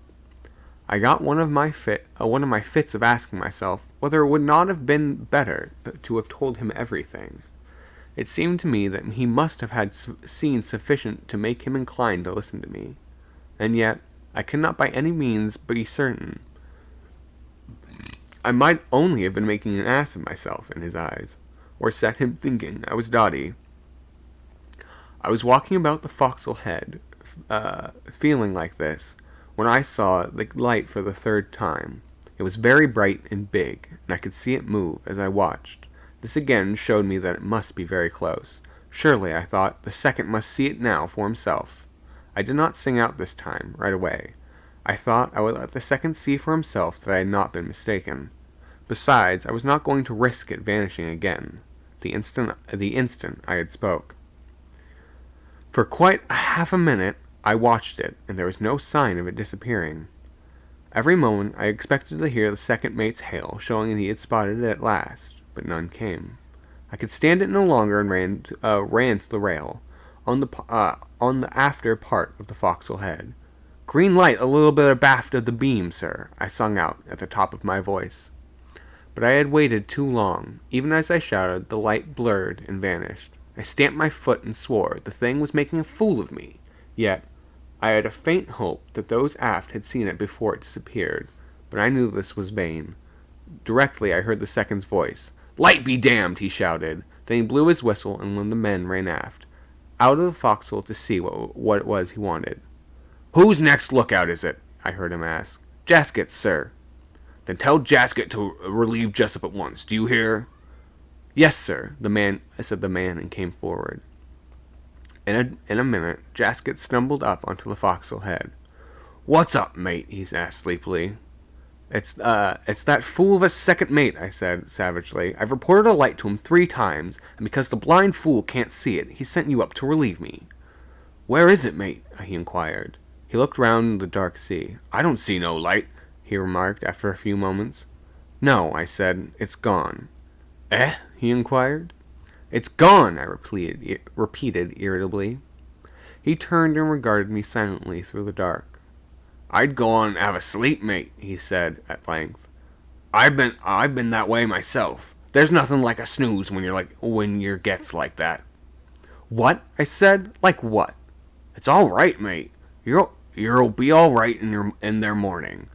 I got one of my fits of asking myself whether it would not have been better to have told him everything. It seemed to me that he must have had seen sufficient to make him inclined to listen to me, and yet I could not by any means be certain. I might only have been making an ass of myself in his eyes, or set him thinking I was dotty. I was walking about the forecastle head, feeling like this, when I saw the light for the third time. It was very bright and big, and I could see it move as I watched. This again showed me that it must be very close. Surely, I thought, the second must see it now for himself. I did not sing out this time, right away. I thought I would let the second see for himself that I had not been mistaken. Besides, I was not going to risk it vanishing again, the instant I had spoke. For quite half a minute, I watched it, and there was no sign of it disappearing. Every moment I expected to hear the second mate's hail, showing that he had spotted it at last, but none came. I could stand it no longer and ran to the rail, on the after part of the forecastle head. Green light a little bit abaft of the beam, sir, I sung out at the top of my voice. But I had waited too long. Even as I shouted, the light blurred and vanished. I stamped my foot and swore the thing was making a fool of me. Yet, I had a faint hope that those aft had seen it before it disappeared, but I knew this was vain. Directly I heard the second's voice. "Light be damned!" he shouted. Then he blew his whistle, and one of the men ran aft, out of the forecastle to see what it was he wanted. "Whose next lookout is it?" I heard him ask. "Jasket's, sir." "Then tell Jasket to relieve Jessup at once. Do you hear?" "Yes, sir," said the man, and came forward. In a minute, Jasket stumbled up onto the forecastle head. "What's up, mate?" he asked sleepily. It's that fool of a second mate," I said savagely. "I've reported a light to him 3 times, and because the blind fool can't see it, he sent you up to relieve me." "Where is it, mate?" he inquired. He looked round the dark sea. "I don't see no light," he remarked after a few moments. "No," I said, "it's gone." "Eh?" he inquired. "It's gone," I repeated irritably. He turned and regarded me silently through the dark. "I'd go on and have a sleep, mate," he said at length. I've been that way myself. There's nothing like a snooze when you gets like that." "What?" I said. "Like what?" "It's all right, mate. You'll be all right in their morning.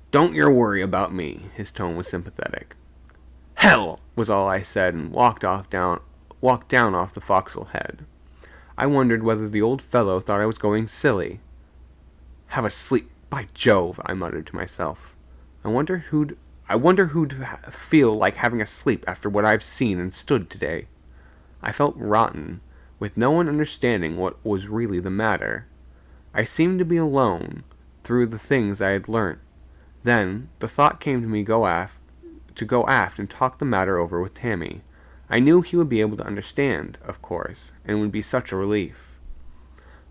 Don't you worry about me." His tone was sympathetic. "Hell!" was all I said, and walked down off the forecastle head. I wondered whether the old fellow thought I was going silly. "Have a sleep, by Jove!" I muttered to myself. I wonder who'd feel like having a sleep after what I've seen and stood today. I felt rotten, with no one understanding what was really the matter. I seemed to be alone through the things I had learnt. Then the thought came to me to go aft and talk the matter over with Tammy. I knew he would be able to understand, of course, and would be such a relief.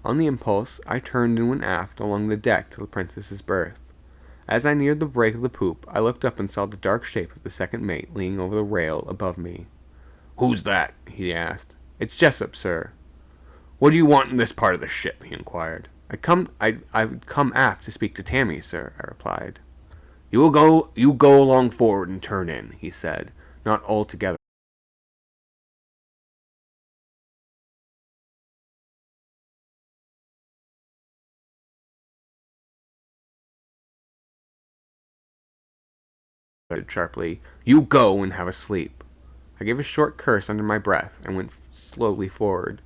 On the impulse, I turned and went aft along the deck to the Princess's berth. As I neared the break of the poop, I looked up and saw the dark shape of the second mate leaning over the rail above me. "Who's that?" he asked. "It's Jessup, sir." "What do you want in this part of the ship?" he inquired. I've come aft to speak to Tammy, sir," I replied. You go along forward and turn in," he said, not altogether sharply. "You go and have a sleep." I gave a short curse under my breath and went slowly forward.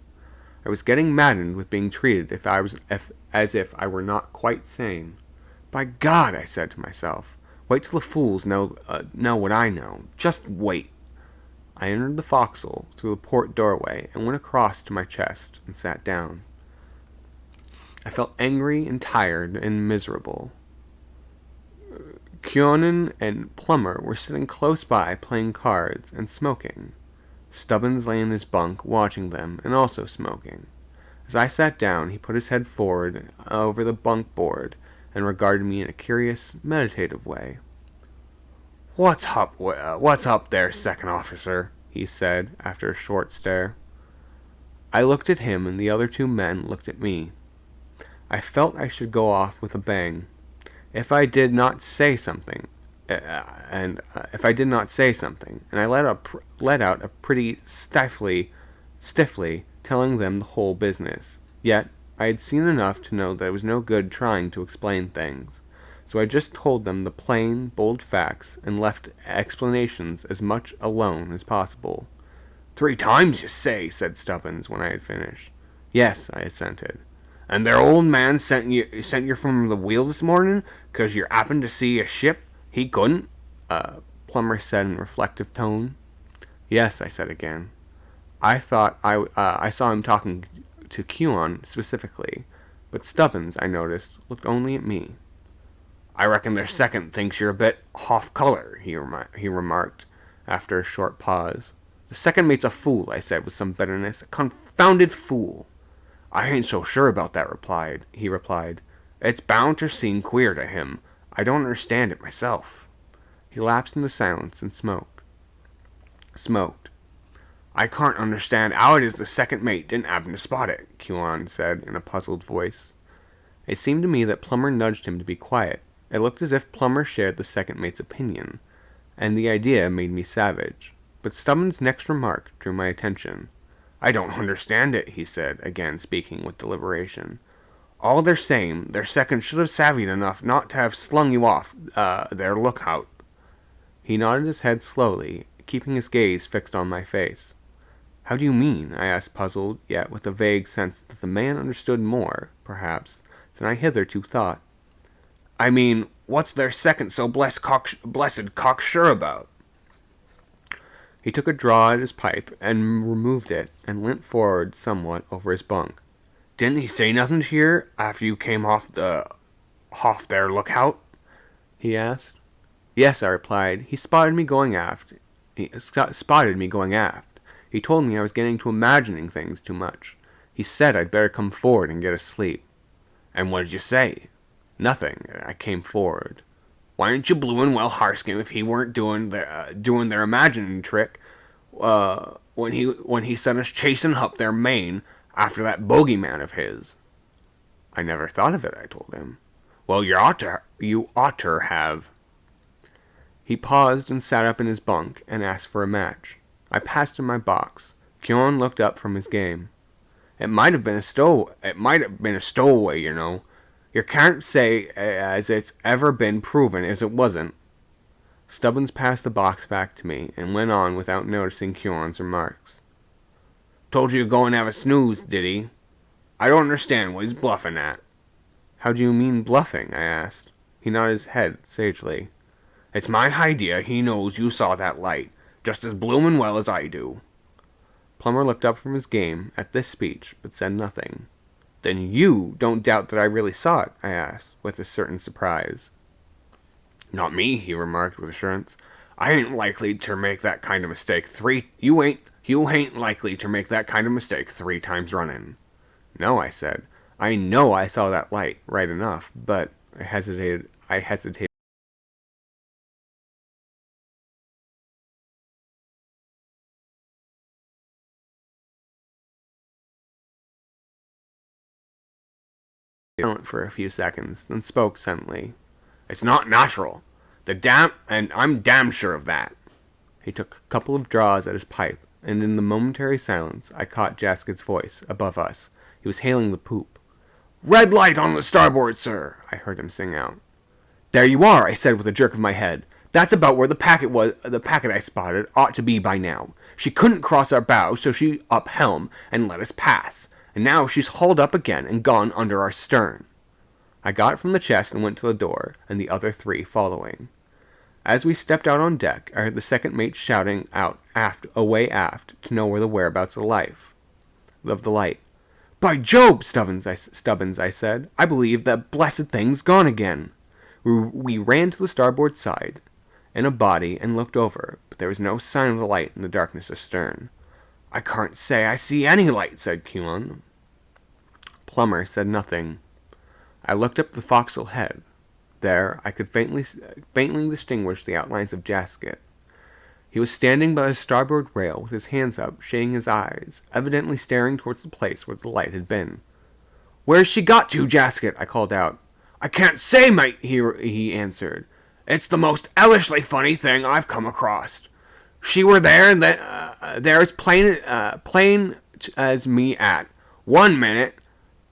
I was getting maddened with being treated as if I were not quite sane. "By God," I said to myself, "wait till the fools know what I know. Just wait." I entered the forecastle through the port doorway and went across to my chest and sat down. I felt angry and tired and miserable. Kionan and Plummer were sitting close by playing cards and smoking. Stubbins lay in his bunk watching them and also smoking. As I sat down, he put his head forward over the bunk board and regarded me in a curious, meditative way. What's up there, second officer?" he said, after a short stare. I looked at him, and the other 2 men looked at me. I felt I should go off with a bang. If I did not say something, and I let out a pretty stiffly, telling them the whole business. Yet I had seen enough to know that it was no good trying to explain things, so I just told them the plain, bold facts and left explanations as much alone as possible. "3 times, you say?" said Stubbins when I had finished. "Yes," I assented. "And their old man sent you from the wheel this morning, 'cause you happened to see a ship? He couldn't?" Plummer said in a reflective tone. "Yes," I said again. I thought I saw him talking to Kionan specifically, but Stubbins, I noticed, looked only at me. "I reckon their second thinks you're a bit off-color," he remarked, after a short pause. "The second mate's a fool," I said with some bitterness. "A confounded fool." "I ain't so sure about that," he replied. "It's bound to seem queer to him. I don't understand it myself." He lapsed into silence and smoked. "I can't understand how it is the second mate didn't happen to spot it," Kionan said in a puzzled voice. It seemed to me that Plummer nudged him to be quiet. It looked as if Plummer shared the second mate's opinion, and the idea made me savage. But Stubbins' next remark drew my attention. I don't understand it, he said, again speaking with deliberation. All they're saying, their second should have savvied enough not to have slung you off their lookout. He nodded his head slowly, keeping his gaze fixed on my face. How do you mean? I asked, puzzled, yet with a vague sense that the man understood more, perhaps, than I hitherto thought. I mean, what's their second so blessed cocksure about? He took a draw at his pipe and removed it and leant forward somewhat over his bunk. Didn't he say nothing to you after you came off their lookout? He asked. Yes, I replied. He spotted me going aft. He told me I was getting to imagining things too much. He said I'd better come forward and get a sleep. And what did you say? Nothing. I came forward. Why didn't you blue and well harsk him if he weren't doing their imagining trick when he sent us chasing up their main after that bogeyman of his? I never thought of it, I told him. Well, you ought to have. He paused and sat up in his bunk and asked for a match. I passed him my box. Kyon looked up from his game. It might have been a stowaway, you know. You can't say as it's ever been proven as it wasn't. Stubbins passed the box back to me and went on without noticing Kyon's remarks. Told you to go and have a snooze, did he? I don't understand what he's bluffing at. How do you mean bluffing? I asked. He nodded his head sagely. It's my idea he knows you saw that light, just as bloomin' well as I do. Plummer looked up from his game at this speech, but said nothing. Then you don't doubt that I really saw it? I asked, with a certain surprise. Not me, he remarked with assurance. I ain't likely to make that kind of mistake You ain't likely to make that kind of mistake 3 times running. No, I said. I know I saw that light, right enough, but I hesitated. Silent for a few seconds, then spoke suddenly. It's not natural. I'm damn sure of that. He took a couple of draws at his pipe, and in the momentary silence I caught Jasket's voice above us. He was hailing the poop. Red light on the starboard, sir, I heard him sing out. There you are, I said with a jerk of my head. That's about where the packet I spotted ought to be by now. She couldn't cross our bow, so she up helm and let us pass. And now she's hauled up again and gone under our stern. I got from the chest and went to the door, and the other 3 following. As we stepped out on deck, I heard the second mate shouting out away aft to know where the whereabouts of the light. By Job, Stubbins, I said, I believe that blessed thing's gone again. We ran to the starboard side in a body and looked over, but there was no sign of the light in the darkness astern. I can't say I see any light, said Kyon. Plummer said nothing. I looked up the forecastle head. There I could faintly distinguish the outlines of Jasket. He was standing by the starboard rail with his hands up, shading his eyes, evidently staring towards the place where the light had been. Where's she got to, Jasket? I called out. I can't say, mate, he answered. It's the most ellishly funny thing I've come across. She were there, and there as plain as me at 1 minute,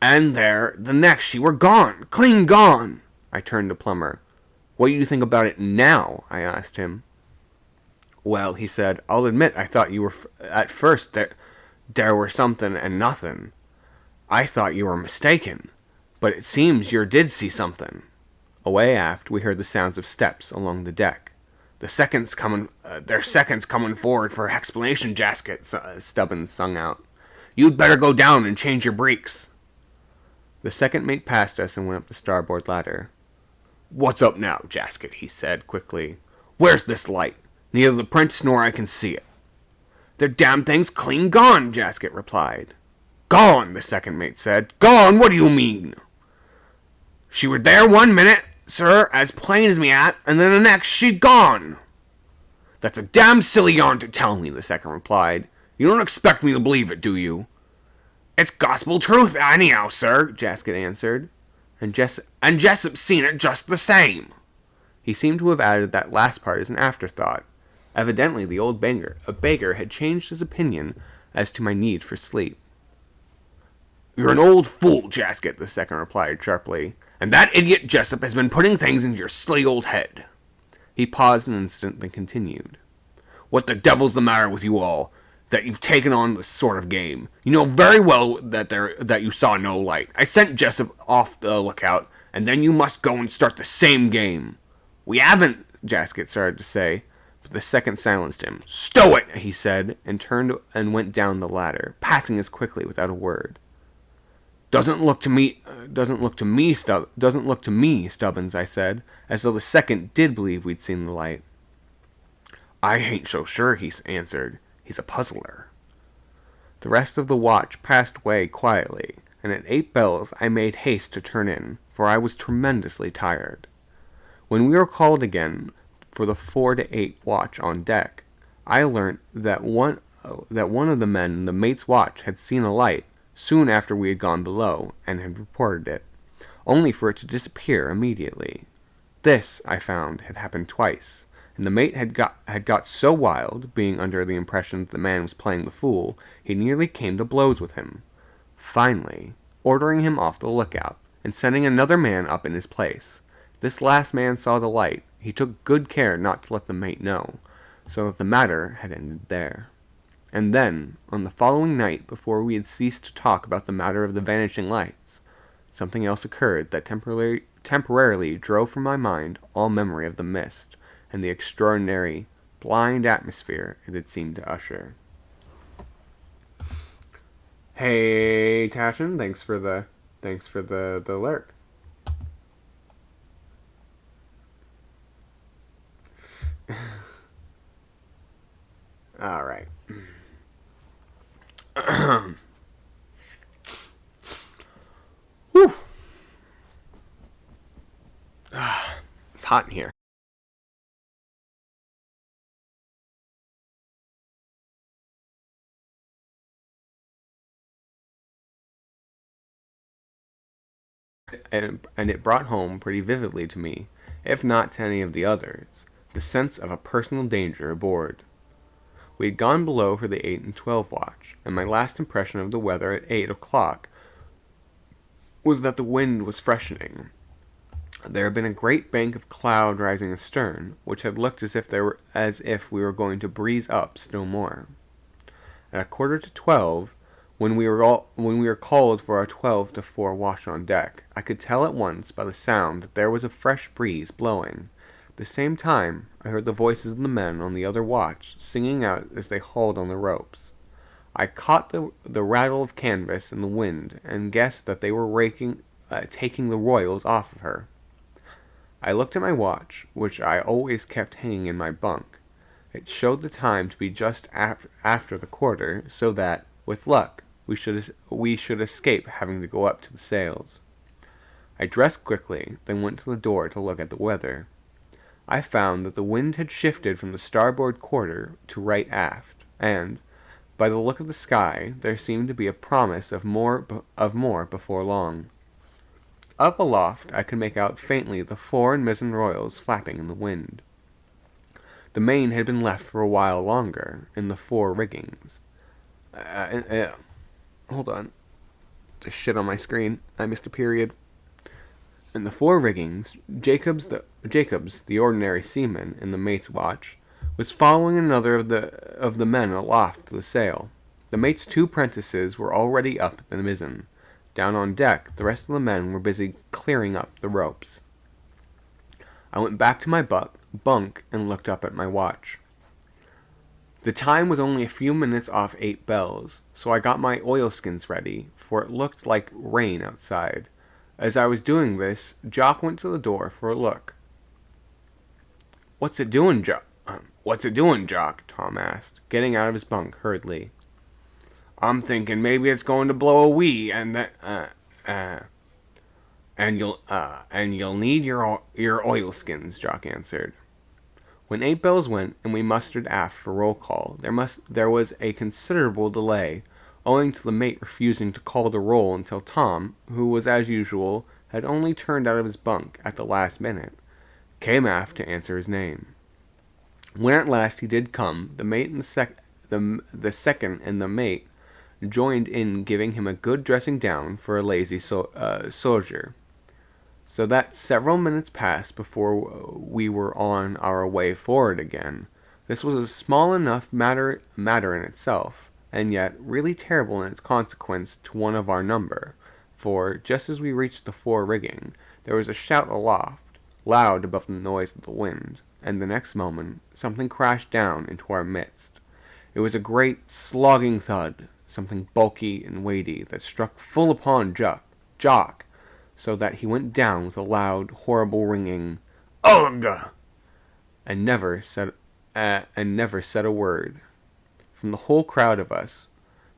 and there the next she were gone, clean gone. I turned to Plummer. What do you think about it now? I asked him. Well, he said, I'll admit I thought you were at first there were something and nothing. I thought you were mistaken, but it seems you did see something. Away aft, we heard the sounds of steps along the deck. There's seconds coming forward for explanation, Jasket, Stubbins sung out. You'd better go down and change your breeks. The second mate passed us and went up the starboard ladder. What's up now, Jasket? He said quickly. Where's this light? Neither the prince nor I can see it. The damn thing's clean gone, Jasket replied. Gone, the second mate said. Gone? What do you mean? She were there 1 minute, sir, as plain as me at, and then the next she'd gone. That's a damn silly yarn to tell me, the second replied. You don't expect me to believe it, do you? It's gospel truth, anyhow, sir, Jasket answered. And Jessup's seen it just the same. He seemed to have added that last part as an afterthought. Evidently the old baker had changed his opinion as to my need for sleep. "You're an old fool, Jaskett," the second replied sharply, "and that idiot Jessup has been putting things into your silly old head." He paused an instant, then continued. "What the devil's the matter with you all, that you've taken on this sort of game? You know very well that you saw no light. I sent Jessup off the lookout, and then you must go and start the same game." "We haven't," Jaskett started to say, but the second silenced him. "Stow it," he said, and turned and went down the ladder, passing us quickly without a word. Doesn't look to me, Stubbins," I said, as though the second did believe we'd seen the light. "I ain't so sure," he answered. "He's a puzzler." The rest of the watch passed away quietly, and at 8 bells I made haste to turn in, for I was tremendously tired. When we were called again for the 4 to 8 watch on deck, I learnt that one of the men in the mate's watch had seen a light soon after we had gone below, and had reported it, only for it to disappear immediately. This, I found, had happened twice, and the mate had got so wild, being under the impression that the man was playing the fool, he nearly came to blows with him. Finally, ordering him off the lookout, and sending another man up in his place. This last man saw the light. He took good care not to let the mate know, so that the matter had ended there. And then, on the following night, before we had ceased to talk about the matter of the vanishing lights, something else occurred that temporarily drove from my mind all memory of the mist and the extraordinary, blind atmosphere it had seemed to usher. Hey, Tashin, thanks for the lurk. All right. Whew. It's hot in here. And it brought home pretty vividly to me, if not to any of the others, the sense of a personal danger aboard. We had gone below for the 8 and 12 watch, and my last impression of the weather at 8 o'clock was that the wind was freshening. There had been a great bank of cloud rising astern, which had looked as if we were going to breeze up still more. At 11:45, when we were called for our 12 to 4 watch on deck, I could tell at once by the sound that there was a fresh breeze blowing. At the same time, I heard the voices of the men on the other watch singing out as they hauled on the ropes. I caught the rattle of canvas in the wind, and guessed that they were taking the royals off of her. I looked at my watch, which I always kept hanging in my bunk. It showed the time to be just after the quarter, so that, with luck, we should escape having to go up to the sails. I dressed quickly, then went to the door to look at the weather. I found that the wind had shifted from the starboard quarter to right aft, and, by the look of the sky, there seemed to be a promise of more before long. Up aloft, I could make out faintly the fore and mizzen royals flapping in the wind. The main had been left for a while longer, in the fore riggings. Hold on. There's shit on my screen. I missed a period. In the fore riggings, Jacobs, the ordinary seaman in the mate's watch, was following another of the men aloft to the sail. The mate's 2 prentices were already up the mizzen. Down on deck, the rest of the men were busy clearing up the ropes. I went back to my bunk and looked up at my watch. The time was only a few minutes off 8 bells, so I got my oilskins ready, for it looked like rain outside. As I was doing this, Jock went to the door for a look. What's it doing, Jock?" Tom asked, getting out of his bunk hurriedly. "I'm thinking maybe it's going to blow a wee, and you'll need your oilskins," Jock answered. When 8 bells went and we mustered aft for roll call, there was a considerable delay, owing to the mate refusing to call the roll until Tom, who was as usual, had only turned out of his bunk at the last minute, came aft to answer his name. When at last he did come, the mate and the second and the mate joined in giving him a good dressing down for a lazy soldier. So that several minutes passed before we were on our way forward again. This was a small enough matter in itself, and yet really terrible in its consequence to one of our number, for just as we reached the fore rigging, there was a shout aloft, loud above the noise of the wind, and the next moment something crashed down into our midst. It was a great slogging thud, something bulky and weighty that struck full upon Jock, so that he went down with a loud, horrible ringing "Ugh!" and never said a word. From the whole crowd of us,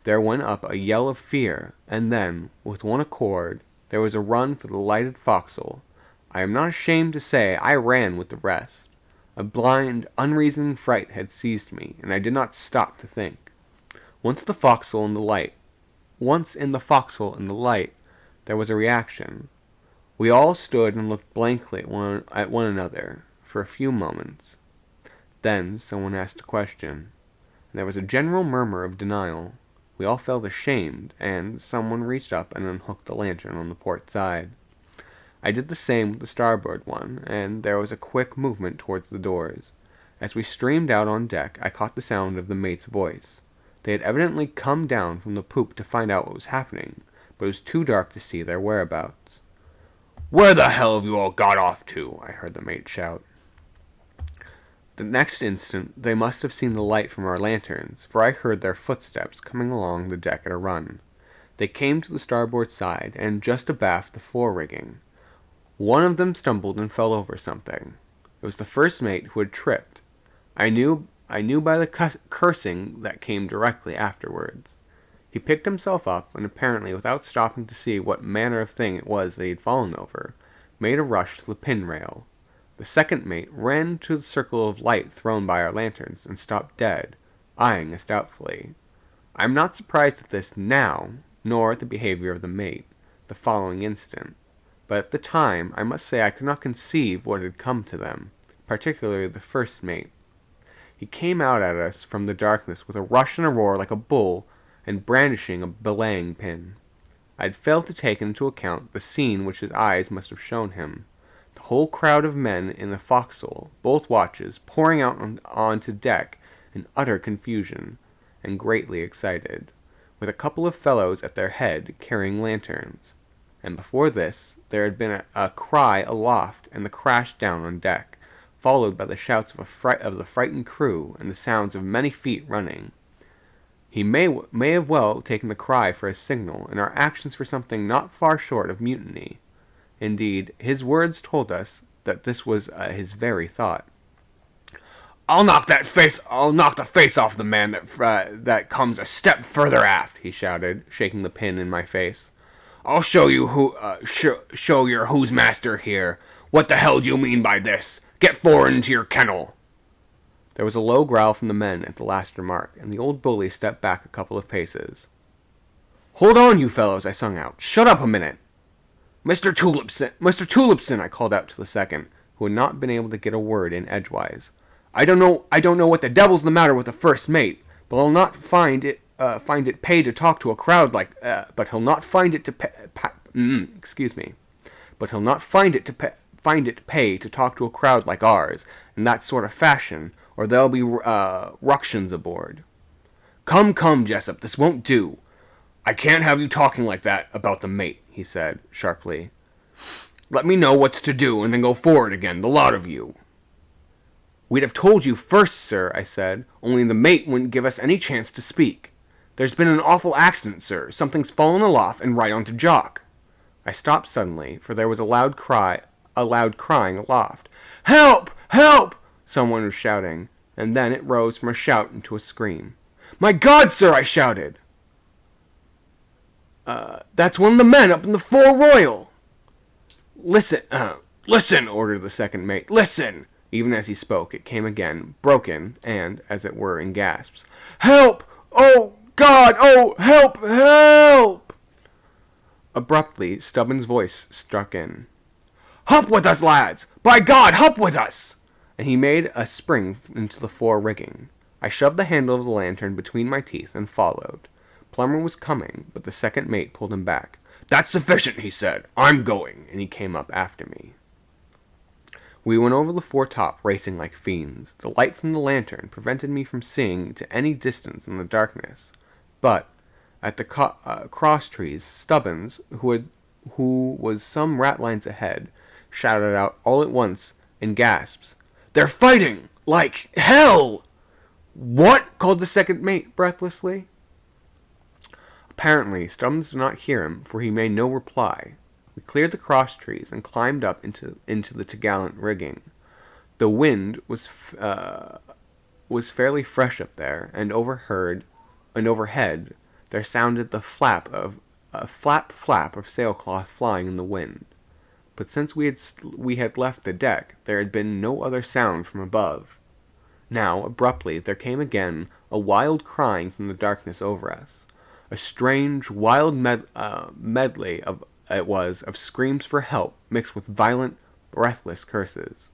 there went up a yell of fear, and then, with one accord, there was a run for the lighted forecastle. I am not ashamed to say I ran with the rest. A blind, unreasoning fright had seized me, and I did not stop to think. Once in the forecastle and the light, there was a reaction. We all stood and looked blankly at one another for a few moments. Then someone asked a question, and there was a general murmur of denial. We all felt ashamed, and someone reached up and unhooked the lantern on the port side. I did the same with the starboard one, and there was a quick movement towards the doors. As we streamed out on deck, I caught the sound of the mate's voice. They had evidently come down from the poop to find out what was happening, but it was too dark to see their whereabouts. "Where the hell have you all got off to?" I heard the mate shout. The next instant, they must have seen the light from our lanterns, for I heard their footsteps coming along the deck at a run. They came to the starboard side, and just abaft the fore rigging. One of them stumbled and fell over something. It was the first mate who had tripped. I knew by the cursing that came directly afterwards. He picked himself up, and apparently without stopping to see what manner of thing it was that he had fallen over, made a rush to the pin rail. The second mate ran to the circle of light thrown by our lanterns, and stopped dead, eyeing us doubtfully. I am not surprised at this now, nor at the behavior of the mate, the following instant. But at the time, I must say I could not conceive what had come to them, particularly the first mate. He came out at us from the darkness with a rush and a roar like a bull, and brandishing a belaying pin. I had failed to take into account the scene which his eyes must have shown him. The whole crowd of men in the forecastle, both watches, pouring out onto deck in utter confusion, and greatly excited, with a couple of fellows at their head carrying lanterns. And before this, there had been a cry aloft and the crash down on deck, followed by the shouts of the frightened crew and the sounds of many feet running. He may have well taken the cry for a signal, and our actions for something not far short of mutiny. Indeed, his words told us that this was his very thought. I'll knock the face off the man that comes a step further aft," he shouted, shaking the pin in my face. "I'll show you show your who's master here. What the hell do you mean by this? Get forward into your kennel." There was a low growl from the men at the last remark, and the old bully stepped back a couple of paces. "Hold on, you fellows," I sung out. "Shut up a minute." Mr. Tulipson, I called out to the second, who had not been able to get a word in edgewise. I don't know what the devil's the matter with the first mate, but he'll not find it pay to talk to a crowd like, but he'll not find it pay to talk to a crowd like ours, in that sort of fashion, or there'll be ructions aboard. Come, Jessup, this won't do. I can't have you talking like that about the mate, he said, sharply. Let me know what's to do, and then go forward again, the lot of you. We'd have told you first, sir, I said, only the mate wouldn't give us any chance to speak. There's been an awful accident, sir. Something's fallen aloft and right onto Jock. I stopped suddenly, for there was a loud crying aloft. Help! Help! Someone was shouting, and then it rose from a shout into a scream. My God, sir, I shouted. That's one of the men up in the fore royal. Listen, ordered the second mate. Listen! Even as he spoke, it came again, broken, and, as it were, in gasps. Help! Oh, God! Oh, help! Help! Abruptly, Stubbins' voice struck in. Hup with us, lads! By God, hup with us! And he made a spring into the fore rigging. I shoved the handle of the lantern between my teeth and followed. Plummer was coming, but the second mate pulled him back. "That's sufficient," he said. "I'm going," and he came up after me. We went over the foretop, racing like fiends. The light from the lantern prevented me from seeing to any distance in the darkness, but at the cross trees, Stubbins, who was some ratlines ahead, shouted out all at once in gasps, "They're fighting! Like hell!" "What?" called the second mate breathlessly. Apparently, Stubbins did not hear him, for he made no reply. We cleared the cross trees and climbed up into the topgallant rigging. The wind was fairly fresh up there, and overhead there sounded the flap of sailcloth flying in the wind. But since we had left the deck, there had been no other sound from above. Now, abruptly, there came again a wild crying from the darkness over us. A strange, wild medley of screams for help mixed with violent, breathless curses.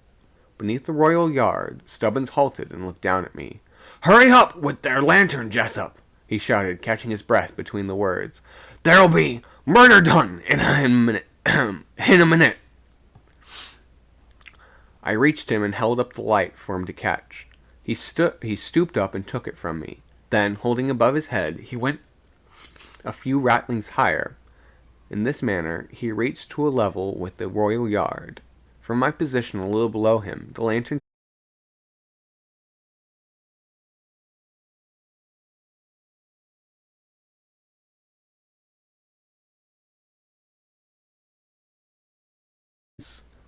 Beneath the royal yard, Stubbins halted and looked down at me. "Hurry up with their lantern, Jessup!" he shouted, catching his breath between the words. "There'll be murder done in a minute. In a minute." I reached him and held up the light for him to catch. He stooped up and took it from me. Then, holding above his head, he went a few ratlings higher. In this manner, he reached to a level with the royal yard. From my position a little below him, the lantern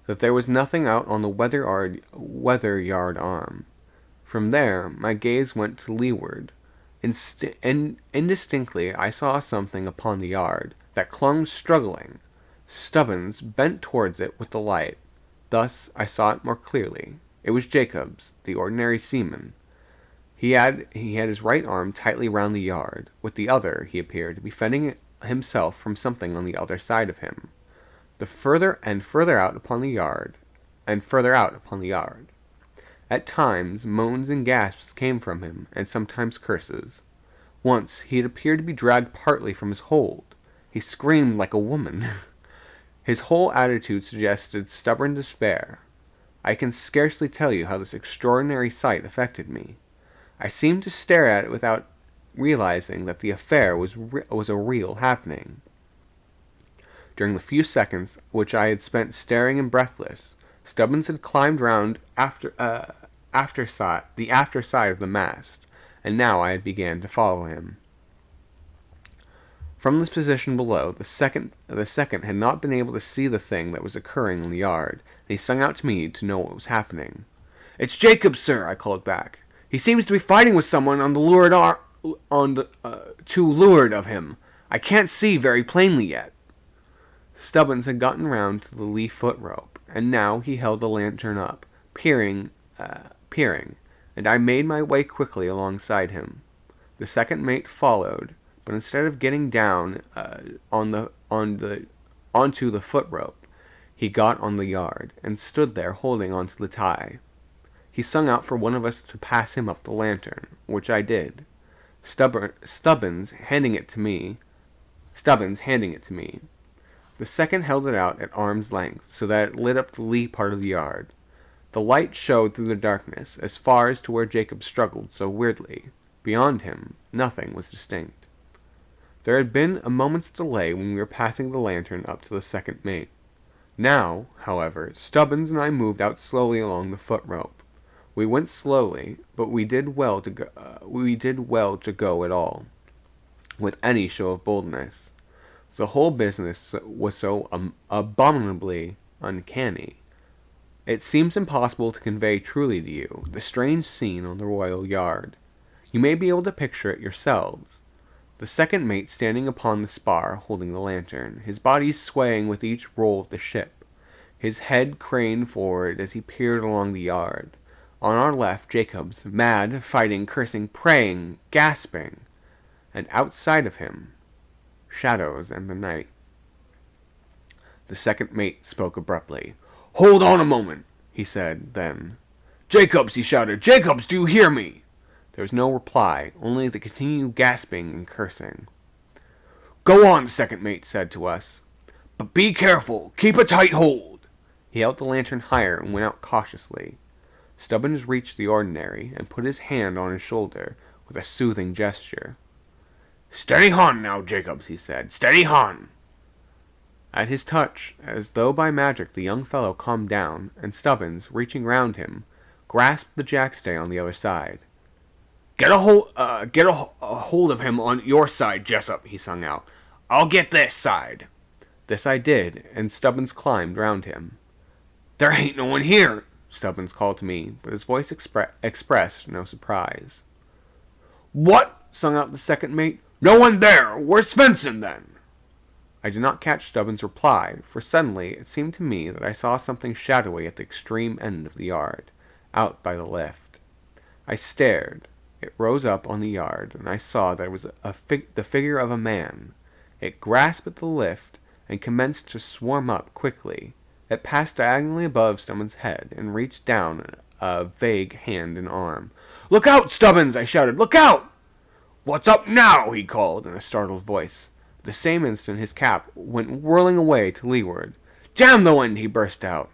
that there was nothing out on the weather yard arm. From there, my gaze went to leeward. Indistinctly, I saw something upon the yard that clung struggling. Stubbins bent towards it with the light. Thus I saw it more clearly. It was Jacobs, the ordinary seaman. He had his right arm tightly round the yard. With the other, he appeared to be fending himself from something on the other side of him. Further out upon the yard. At times, moans and gasps came from him, and sometimes curses. Once, he had appeared to be dragged partly from his hold. He screamed like a woman. His whole attitude suggested stubborn despair. I can scarcely tell you how this extraordinary sight affected me. I seemed to stare at it without realizing that the affair was a real happening. During the few seconds which I had spent staring and breathless, Stubbins had climbed round the after side of the mast, and now I had began to follow him. From this position below, the second had not been able to see the thing that was occurring in the yard, and he sung out to me to know what was happening. "It's Jacob, sir," I called back. "He seems to be fighting with someone on the to leeward of him. I can't see very plainly yet." Stubbins had gotten round to the lee foot rope, and now he held the lantern up, peering, and I made my way quickly alongside him. The second mate followed, but instead of getting down onto the foot rope, he got on the yard, and stood there holding onto the tie. He sung out for one of us to pass him up the lantern, which I did. Stubbins handing it to me. The second held it out at arm's length, so that it lit up the lee part of the yard. The light showed through the darkness, as far as to where Jacob struggled so weirdly. Beyond him, nothing was distinct. There had been a moment's delay when we were passing the lantern up to the second mate. Now, however, Stubbins and I moved out slowly along the foot rope. We went slowly, but we did well to go at all, with any show of boldness. The whole business was so abominably uncanny. It seems impossible to convey truly to you the strange scene on the royal yard. You may be able to picture it yourselves. The second mate standing upon the spar holding the lantern, his body swaying with each roll of the ship, his head craned forward as he peered along the yard. On our left, Jacobs, mad, fighting, cursing, praying, gasping, and outside of him, shadows and the night. The second mate spoke abruptly. "Hold on a moment," he said, then. "Jacobs," he shouted. "Jacobs, do you hear me?" There was no reply, only the continued gasping and cursing. "Go on," the second mate said to us. "But be careful. Keep a tight hold." He held the lantern higher and went out cautiously. Stubbins reached the ordinary and put his hand on his shoulder with a soothing gesture. "Steady hon now, Jacobs," he said. "Steady hon." At his touch, as though by magic, the young fellow calmed down, and Stubbins, reaching round him, grasped the jackstay on the other side. Get a hold of him on your side, Jessup," he sung out. "I'll get this side." This I did, and Stubbins climbed round him. "There ain't no one here," Stubbins called to me, but his voice expressed no surprise. "What?" sung out the second mate. "No one there! Where's Svensson, then?" I did not catch Stubbins' reply, for suddenly it seemed to me that I saw something shadowy at the extreme end of the yard, out by the lift. I stared. It rose up on the yard, and I saw that it was the figure of a man. It grasped at the lift, and commenced to swarm up quickly. It passed diagonally above Stubbins' head, and reached down a vague hand and arm. "Look out, Stubbins!" I shouted. "Look out!" "What's up now?" he called in a startled voice. At the same instant his cap went whirling away to leeward. "Damn the wind!" he burst out.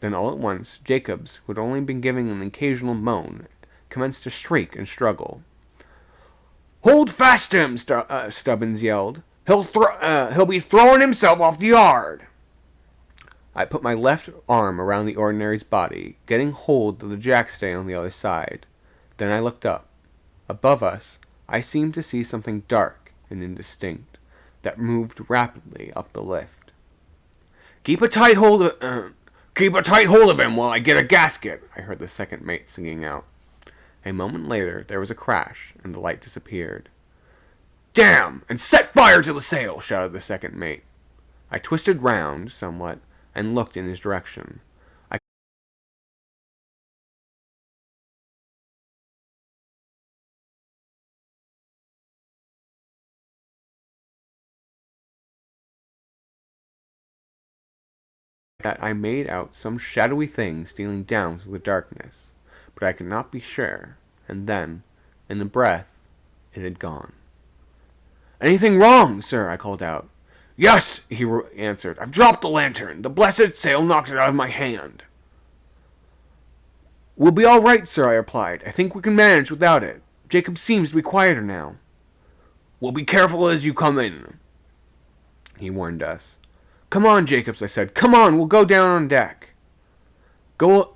Then all at once Jacobs, who had only been giving an occasional moan, commenced to shriek and struggle. "Hold fast to him!" Stubbins yelled. He'll be throwing himself off the yard." I put my left arm around the ordinary's body, getting hold of the jackstay on the other side. Then I looked up. Above us, I seemed to see something dark and indistinct that moved rapidly up the lift. Keep a tight hold of him while I get a gasket," I heard the second mate singing out. A moment later there was a crash, and the light disappeared. "Damn, and set fire to the sail!" shouted the second mate. I twisted round somewhat and looked in his direction. I made out some shadowy thing stealing down through the darkness, but I could not be sure, and then, in a breath, it had gone. "Anything wrong, sir?" I called out. "Yes," he answered. "I've dropped the lantern. The blessed sail knocked it out of my hand." "We'll be all right, sir," I replied. "I think we can manage without it. Jacob seems to be quieter now." "Well, be careful as you come in," he warned us. "Come on, Jacobs," I said. "Come on, we'll go down on deck." Go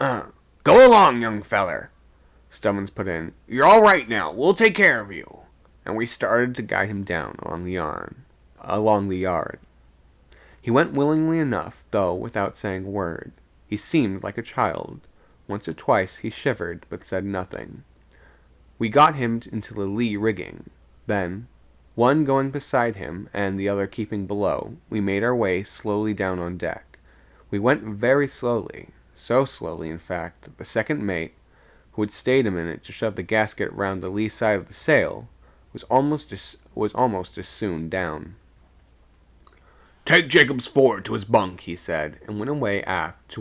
along, young feller," Stubbins put in. "You're all right now. We'll take care of you." And we started to guide him down along the yard. He went willingly enough, though without saying a word. He seemed like a child. Once or twice he shivered, but said nothing. We got him into the lee rigging. Then, one going beside him and the other keeping below, we made our way slowly down on deck. We went very slowly, so slowly, in fact, that the second mate, who had stayed a minute to shove the gasket round the lee side of the sail, was almost as soon down. "Take Jacobs forward to his bunk," he said, and went away aft to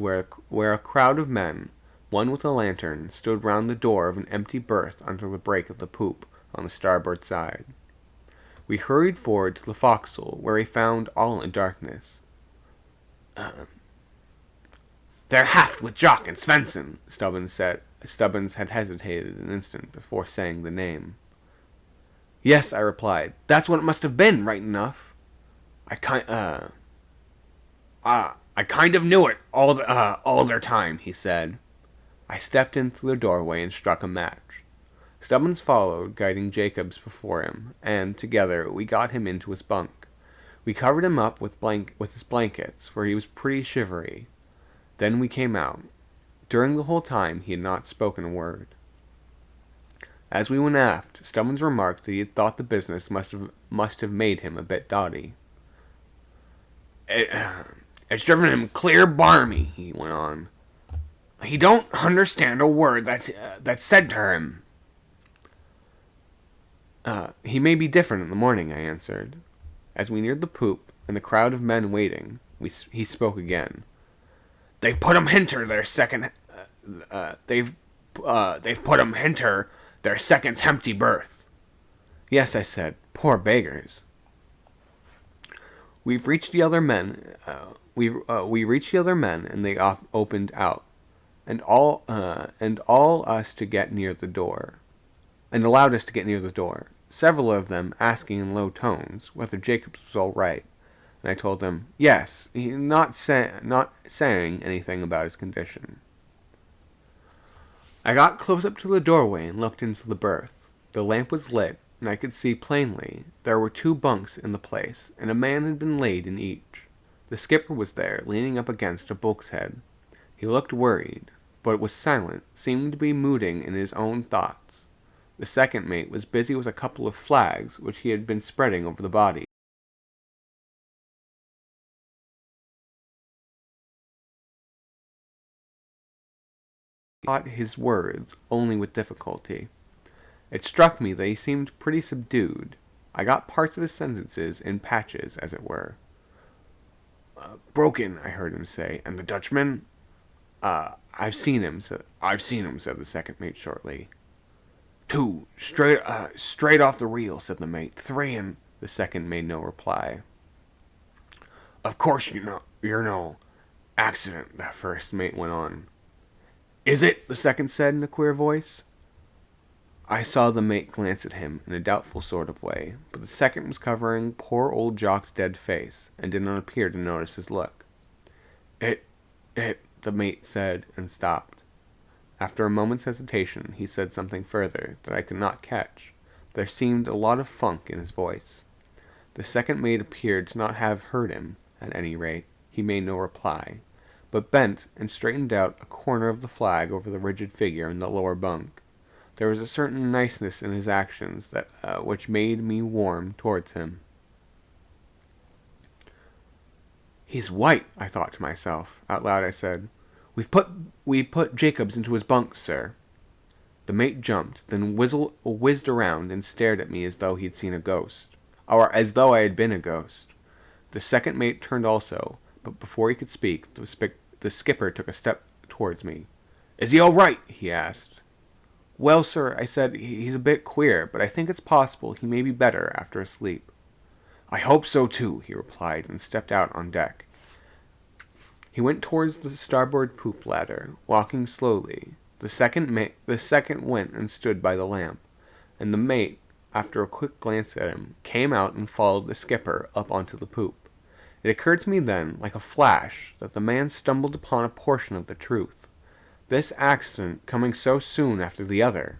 where a crowd of men, one with a lantern, stood round the door of an empty berth under the break of the poop on the starboard side. We hurried forward to the forecastle, where we found all in darkness. "They're haft with Jock and Svensson," Stubbins said. Stubbins had hesitated an instant before saying the name. "Yes," I replied. "That's what it must have been, right enough." I kind of knew it all their time," he said. I stepped in through the doorway and struck a match. Stubbins followed, guiding Jacobs before him, and, together, we got him into his bunk. We covered him up with his blankets, for he was pretty shivery. Then we came out. During the whole time he had not spoken a word. As we went aft, Stubbins remarked that he had thought the business must have made him a bit dotty. It's driven him clear barmy," he went on. "He don't understand a word that's said to him." He may be different in the morning," I answered. As we neared the poop, and the crowd of men waiting, he spoke again. "They've put him hinter their second. They've put him hinter Their second's empty berth. Yes, I said. Poor beggars. We've reached the other men. We reached the other men, and they opened out, and all us to get near the door, and allowed us to get near the door. Several of them asking in low tones whether Jacobs was all right, and I told them yes, not saying anything about his condition. I got close up to the doorway and looked into the berth. The lamp was lit, and I could see plainly there were 2 bunks in the place, and a man had been laid in each. The skipper was there, leaning up against a bulkhead. He looked worried, but was silent, seeming to be mooding in his own thoughts. The second mate was busy with a couple of flags which he had been spreading over the body. He caught his words only with difficulty. It struck me that he seemed pretty subdued. I got parts of his sentences in patches, as it were. Broken, I heard him say. And the Dutchman? I've seen him, said the second mate shortly. 2, straight off the reel, said the mate. 3 and... The second made no reply. Of course you're no accident, the first mate went on. Is it? The second said in a queer voice. I saw the mate glance at him in a doubtful sort of way, but the second was covering poor old Jock's dead face, and did not appear to notice his look. It, the mate said, and stopped. After a moment's hesitation, he said something further that I could not catch. There seemed a lot of funk in his voice. The second mate appeared to not have heard him, at any rate. He made no reply, but bent and straightened out a corner of the flag over the rigid figure in the lower bunk. There was a certain niceness in his actions that which made me warm towards him. He's white, I thought to myself. Out loud I said, We put Jacobs into his bunk, sir. The mate jumped, then whizzed around and stared at me as though he'd seen a ghost, or as though I had been a ghost. The second mate turned also, but before he could speak, the skipper took a step towards me. Is he all right? He asked. Well, sir, I said, he's a bit queer, but I think it's possible he may be better after a sleep. I hope so too, he replied, and stepped out on deck. He went towards the starboard poop ladder, walking slowly. The second went and stood by the lamp, and the mate, after a quick glance at him, came out and followed the skipper up onto the poop. It occurred to me then, like a flash, that the man stumbled upon a portion of the truth. This accident coming so soon after the other.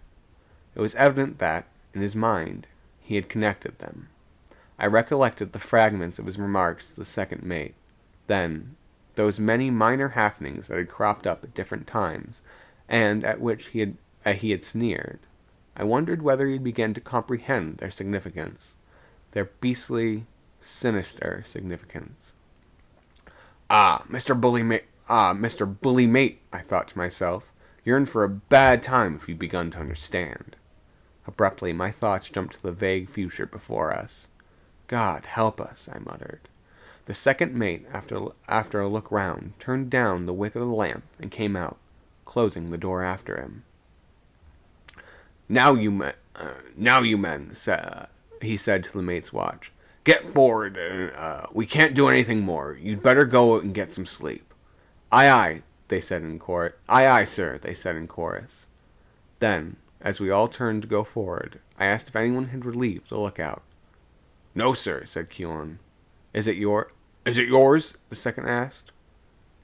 It was evident that, in his mind, he had connected them. I recollected the fragments of his remarks to the second mate. Then, those many minor happenings that had cropped up at different times, and at which he had sneered. I wondered whether he began to comprehend their significance, their beastly, sinister significance. Mr. Bully Mate, I thought to myself, you're in for a bad time if you've begun to understand. Abruptly, my thoughts jumped to the vague future before us. God help us, I muttered. The second mate, after a look round, turned down the wick of the lamp and came out, closing the door after him. Now you men, he said to the mate's watch. Get forward. We can't do anything more. You'd better go and get some sleep. Aye, they said in chorus. Aye, sir, they said in chorus. Then, as we all turned to go forward, I asked if anyone had relieved the lookout. No, sir, said Keelan. Is it yours? The second asked.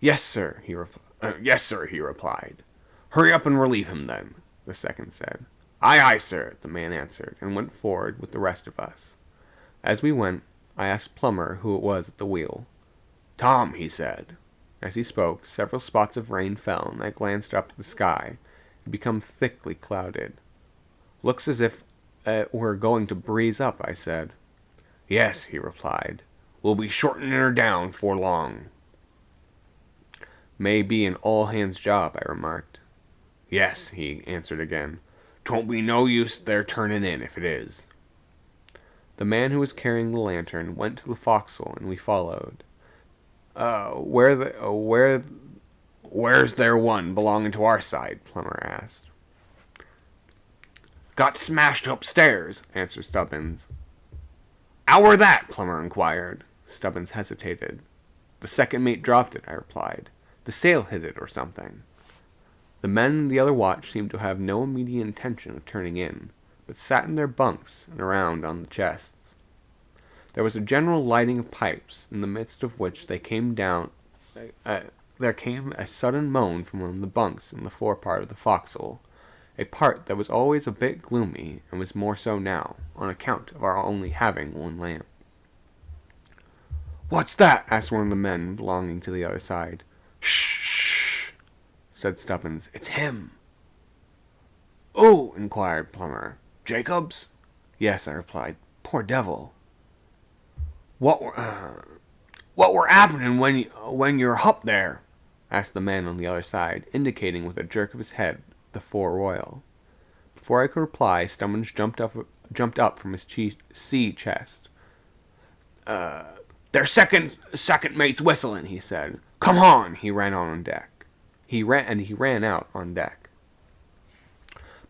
Yes, sir, he replied. Hurry up and relieve him, then, the second said. Aye, sir, the man answered, and went forward with the rest of us. As we went, I asked Plummer who it was at the wheel. Tom, he said. As he spoke, several spots of rain fell, and I glanced up to the sky. It had become thickly clouded. Looks as if it were going to breeze up, I said. Yes, he replied. We'll be shortening her down 'fore long. May be an all-hands job, I remarked. Yes, he answered again. 'Twon't be no use their turning in if it is. The man who was carrying the lantern went to the forecastle, and we followed. Where's there one belonging to our side? Plummer asked. Got smashed upstairs, answered Stubbins. "How were that?" Plummer inquired. Stubbins hesitated. "The second mate dropped it," I replied. "The sail hit it or something." The men in the other watch seemed to have no immediate intention of turning in, but sat in their bunks and around on the chests. There was a general lighting of pipes, in the midst of which there came a sudden moan from one of the bunks in the fore part of the forecastle, a part that was always a bit gloomy, and was more so now, on account of our only having one lamp. "What's that?" asked one of the men belonging to the other side. "Shh," said Stubbins. "It's him." "Who?" inquired Plummer. "Jacobs?" "Yes," I replied. "Poor devil." What were happening when you're up there?" asked the man on the other side, indicating with a jerk of his head the fore royal. Before I could reply, Stubbins jumped up from his sea chest. "Their second mate's whistling," he said. "Come on!" He ran out on deck. He ran out on deck.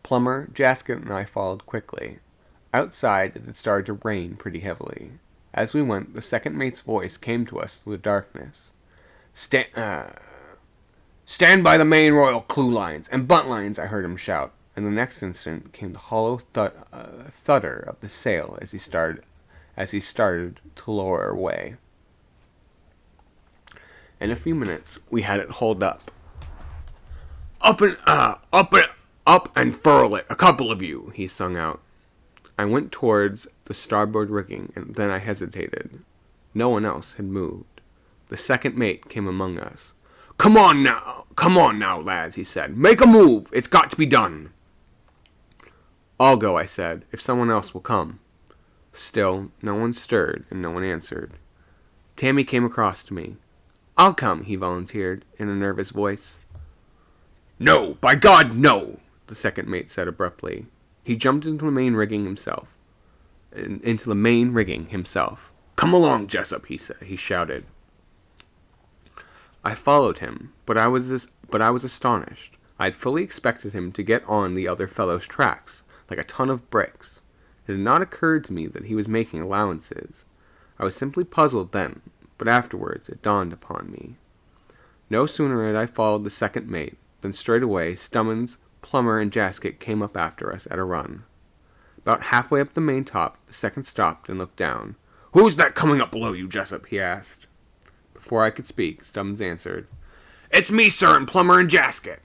Plummer, Jaskett, and I followed quickly. Outside, it had started to rain pretty heavily. As we went, the second mate's voice came to us through the darkness. Stand by the main royal clew lines and bunt lines," I heard him shout, and the next instant came the hollow thudder of the sail as he started to lower away. In a few minutes, we had it hauled up. Up and furl it, a couple of you," he sung out. I went towards the starboard rigging, and then I hesitated. No one else had moved. The second mate came among us. Come on now, lads," he said. "Make a move. It's got to be done." "I'll go," I said, "if someone else will come." Still, no one stirred, and no one answered. Tammy came across to me. "I'll come," he volunteered, in a nervous voice. "No, by God, no," the second mate said abruptly. He jumped into the main rigging himself. "Come along, Jessup," he shouted. I followed him, but I was astonished. I had fully expected him to get on the other fellow's tracks, like a ton of bricks. It had not occurred to me that he was making allowances. I was simply puzzled then, but afterwards it dawned upon me. No sooner had I followed the second mate, than straightway Stubbins, Plummer, and Jaskett came up after us at a run. About halfway up the main top, the second stopped and looked down. "Who's that coming up below you, Jessup?" he asked. Before I could speak, Stubbins answered. "It's me, sir, and Plummer and Jaskett."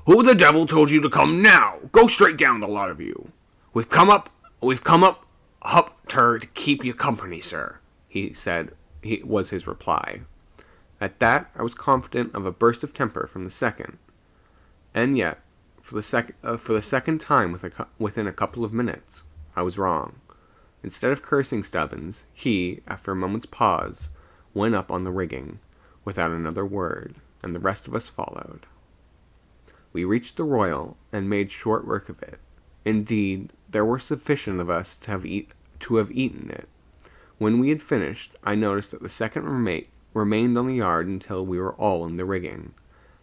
"Who the devil told you to come now? Go straight down, the lot of you." We've come up to keep you company, sir," he said. Was his reply. At that, I was confident of a burst of temper from the second. And yet, for the second time within a couple of minutes, I was wrong. Instead of cursing Stubbins, he, after a moment's pause, went up on the rigging, without another word, and the rest of us followed. We reached the Royal, and made short work of it. Indeed, there were sufficient of us to have eaten it. When we had finished, I noticed that the second mate remained on the yard until we were all in the rigging.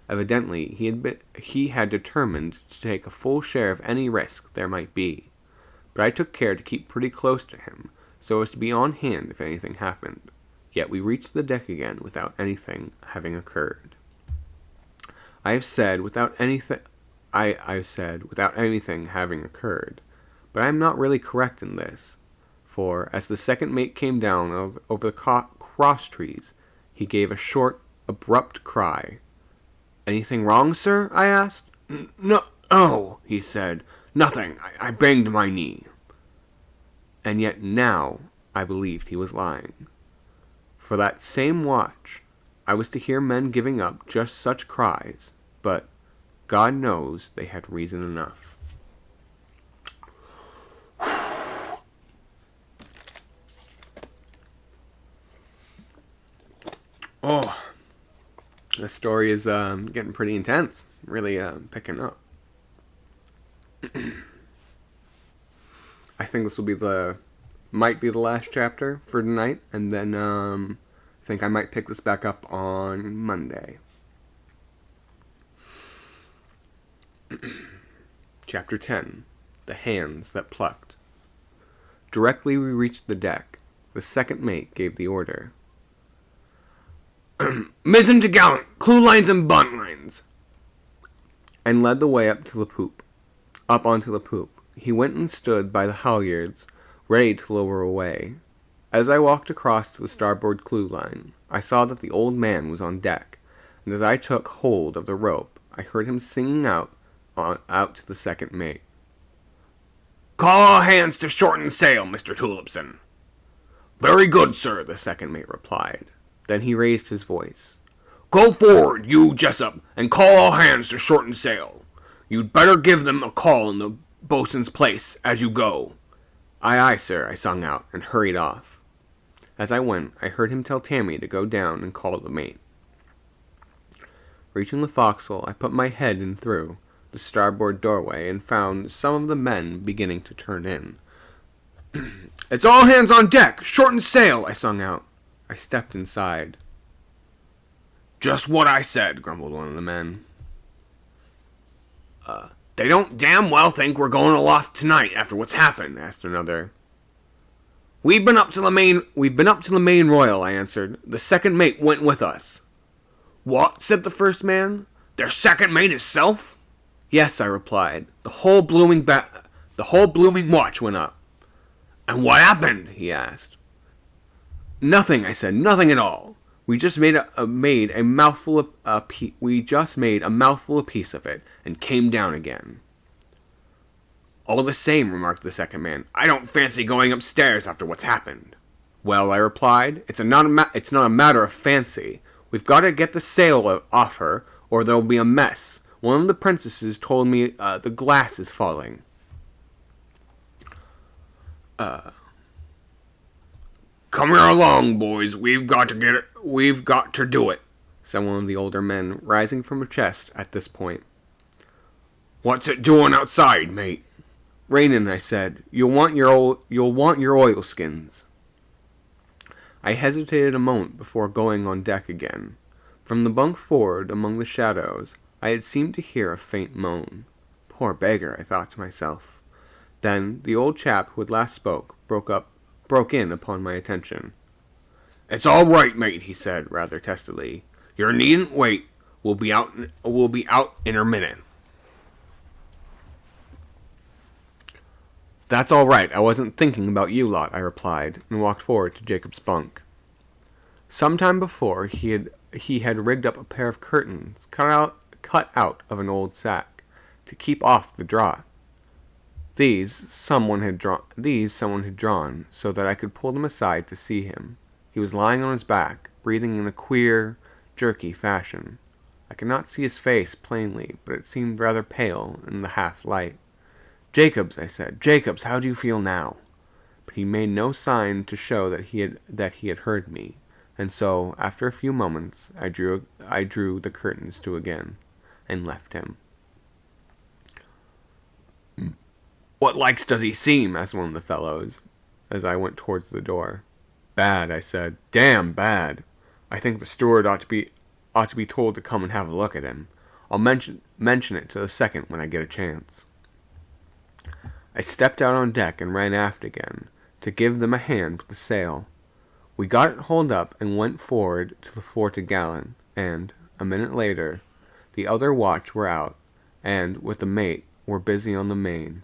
Evidently, he had determined to take a full share of any risk there might be. But I took care to keep pretty close to him, so as to be on hand if anything happened. Yet we reached the deck again without anything having occurred. I've said without anything having occurred, but I am not really correct in this, for as the second mate came down over the cross trees, he gave a short, abrupt cry. "Anything wrong, sir?" I asked. No, he said. "Nothing. I banged my knee." And yet now I believed he was lying. For that same watch, I was to hear men giving up just such cries, but God knows they had reason enough. Oh, this story is getting pretty intense. Really picking up. I think this will might be the last chapter for tonight, and then I think I might pick this back up on Monday. Chapter 10. The Hands That Plucked. Directly we reached the deck, the second mate gave the order. "Mizzen to gallant, clewlines and buntlines," and led the way up onto the poop. He went and stood by the halyards, ready to lower away. As I walked across to the starboard clewline, I saw that the old man was on deck, and as I took hold of the rope, I heard him singing out to the second mate. "Call all hands to shorten sail, Mr. Tulipson." "Very good, sir," the second mate replied. Then he raised his voice. "Go forward, you Jessup, and call all hands to shorten sail. You'd better give them a call in the boatswain's place as you go." "Aye, aye, sir," I sung out, and hurried off. As I went, I heard him tell Tammy to go down and call the mate. Reaching the forecastle, I put my head in through the starboard doorway and found some of the men beginning to turn in. "It's all hands on deck! Shorten sail!" I sung out. I stepped inside. "Just what I said," grumbled one of the men. They don't damn well think we're going aloft tonight after what's happened," asked another. We've been up to the main royal," I answered. "The second mate went with us." "What?" said the first man. "Their second mate itself?" "Yes," I replied. The whole blooming watch went up." "And what happened?" he asked. "Nothing," I said. "Nothing at all. We just made a mouthful apiece of it and came down again." "All the same," remarked the second man, "I don't fancy going upstairs after what's happened." "Well," I replied, it's not a matter of fancy. We've got to get the sail off her, or there'll be a mess. One of the princesses told me the glass is falling." "Come here along, boys. We've got to do it," said one of the older men, rising from a chest at this point. "What's it doing outside, mate?" "Rainin'," I said. You'll want your oilskins." I hesitated a moment before going on deck again. From the bunk forward among the shadows, I had seemed to hear a faint moan. Poor beggar, I thought to myself. Then the old chap who had last spoke broke in upon my attention. "It's all right, mate," he said, rather testily. "You needn't wait. We'll be out in a minute." "That's all right. I wasn't thinking about you lot," I replied, and walked forward to Jacob's bunk. Some time before, he had rigged up a pair of curtains cut out of an old sack to keep off the draught. These someone had drawn so that I could pull them aside to see him. He was lying on his back, breathing in a queer, jerky fashion. I could not see his face plainly, but it seemed rather pale in the half light. "Jacobs," I said. "Jacobs, how do you feel now?" But he made no sign to show that he had heard me, and so, after a few moments, I drew the curtains to again, and left him. "What likes does he seem?" asked one of the fellows, as I went towards the door. "Bad," I said. "Damn bad. I think the steward ought to be told to come and have a look at him. I'll mention it to the second when I get a chance." I stepped out on deck and ran aft again, to give them a hand with the sail. We got it hauled up and went forward to the fore-t'gallant, and, a minute later, the other watch were out, and, with the mate, were busy on the main.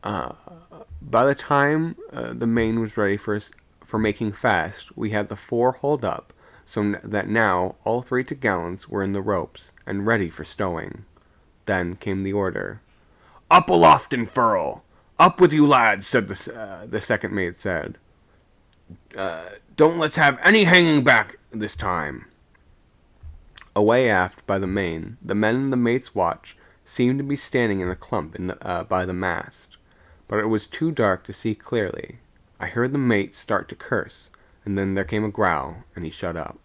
By the time the main was ready for making fast, we had the fore hauled up, so that now all three t'gallants were in the ropes, and ready for stowing. Then came the order. "Up aloft and furl! Up with you, lads," said the second mate said. "Don't let's have any hanging back this time." Away aft by the main, the men in the mate's watch seemed to be standing in a clump by the mast, but it was too dark to see clearly. I heard the mate start to curse, and then there came a growl, and he shut up.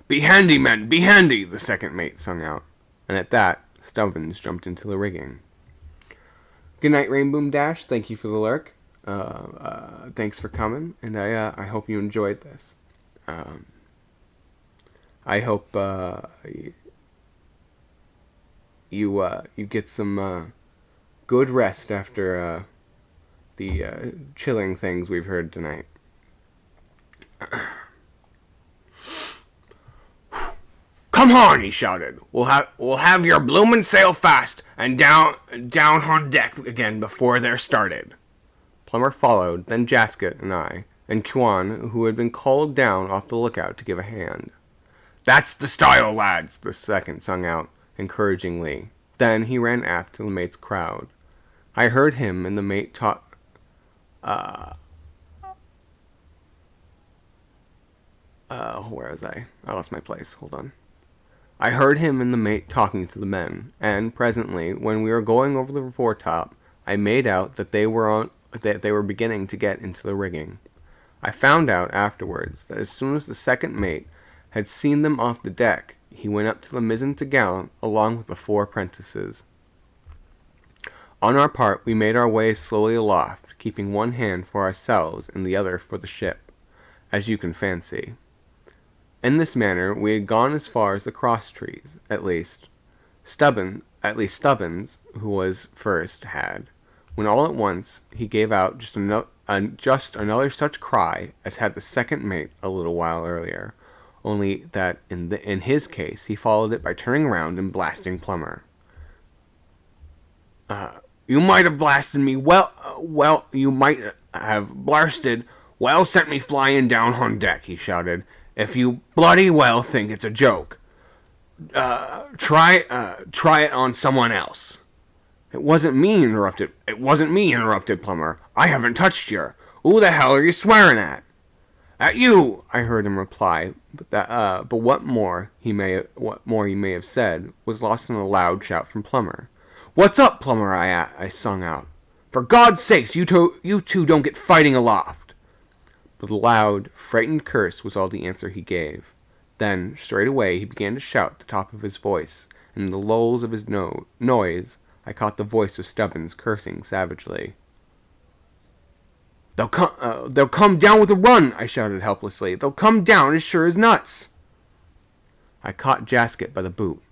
"Be handy, men, be handy," the second mate sung out, and at that, Stubbins jumped into the rigging. Good night, Rainboom Dash. Thank you for the lurk. Thanks for coming, and I hope you enjoyed this. I hope you get some good rest after the chilling things we've heard tonight. "Come on," he shouted. We'll have your bloomin' sail fast and down on deck again before they're started." Plummer followed, then Jasket and I, and Kwan, who had been called down off the lookout to give a hand. "That's the style, lads," the second sung out, encouragingly. Then he ran aft to the mate's crowd. I heard him and the mate talk. Where was I? I lost my place. Hold on. I heard him and the mate talking to the men, and presently, when we were going over the foretop, I made out that they were beginning to get into the rigging. I found out afterwards that as soon as the second mate had seen them off the deck, he went up to the mizzen t'gallant along with the 4 apprentices. On our part, we made our way slowly aloft, keeping one hand for ourselves and the other for the ship, as you can fancy. In this manner, we had gone as far as the cross trees, at least Stubbins, who was first, had, when all at once he gave out just another such cry as had the second mate a little while earlier, only that in his case he followed it by turning round and blasting Plummer. "You might have blasted me you might have blasted sent me flying down on deck," he shouted, "if you bloody well think it's a joke. Try it on someone else." It wasn't me," interrupted Plummer. "I haven't touched you. Who the hell are you swearing at?" "At you," I heard him reply, but what more he may have said was lost in a loud shout from Plummer. "What's up, Plummer?" I sung out. "For God's sakes, you two don't get fighting aloft." But a loud, frightened curse was all the answer he gave. Then, straight away, he began to shout at the top of his voice, and in the lulls of his noise, I caught the voice of Stubbins cursing savagely. They'll come down with a run," I shouted helplessly. "They'll come down as sure as nuts." I caught Jasket by the boot.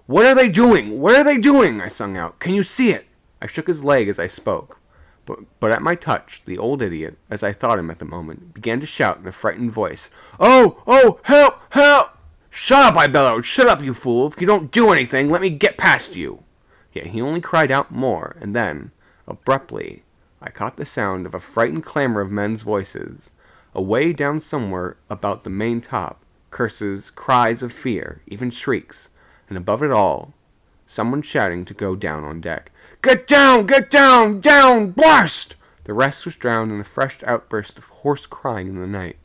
What are they doing? I sung out. "Can you see it?" I shook his leg as I spoke. But at my touch, the old idiot, as I thought him at the moment, began to shout in a frightened voice, Oh, help, help! "Shut up," I bellowed. "Shut up, you fool. If you don't do anything, let me get past you." Yet he only cried out more, and then, abruptly, I caught the sound of a frightened clamor of men's voices, away down somewhere about the main top, curses, cries of fear, even shrieks, and above it all, someone shouting to go down on deck. Get down, down, blast!" The rest was drowned in a fresh outburst of hoarse crying in the night.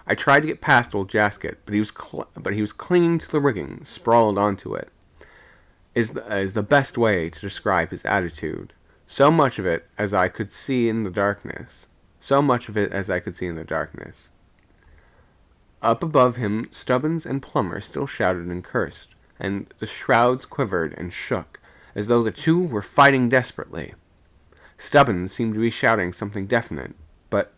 I tried to get past old Jasket, but he was clinging to the rigging, sprawled onto it. Is the best way to describe his attitude. So much of it as I could see in the darkness. Up above him, Stubbins and Plummer still shouted and cursed, and the shrouds quivered and shook, as though the two were fighting desperately. Stubbins seemed to be shouting something definite, but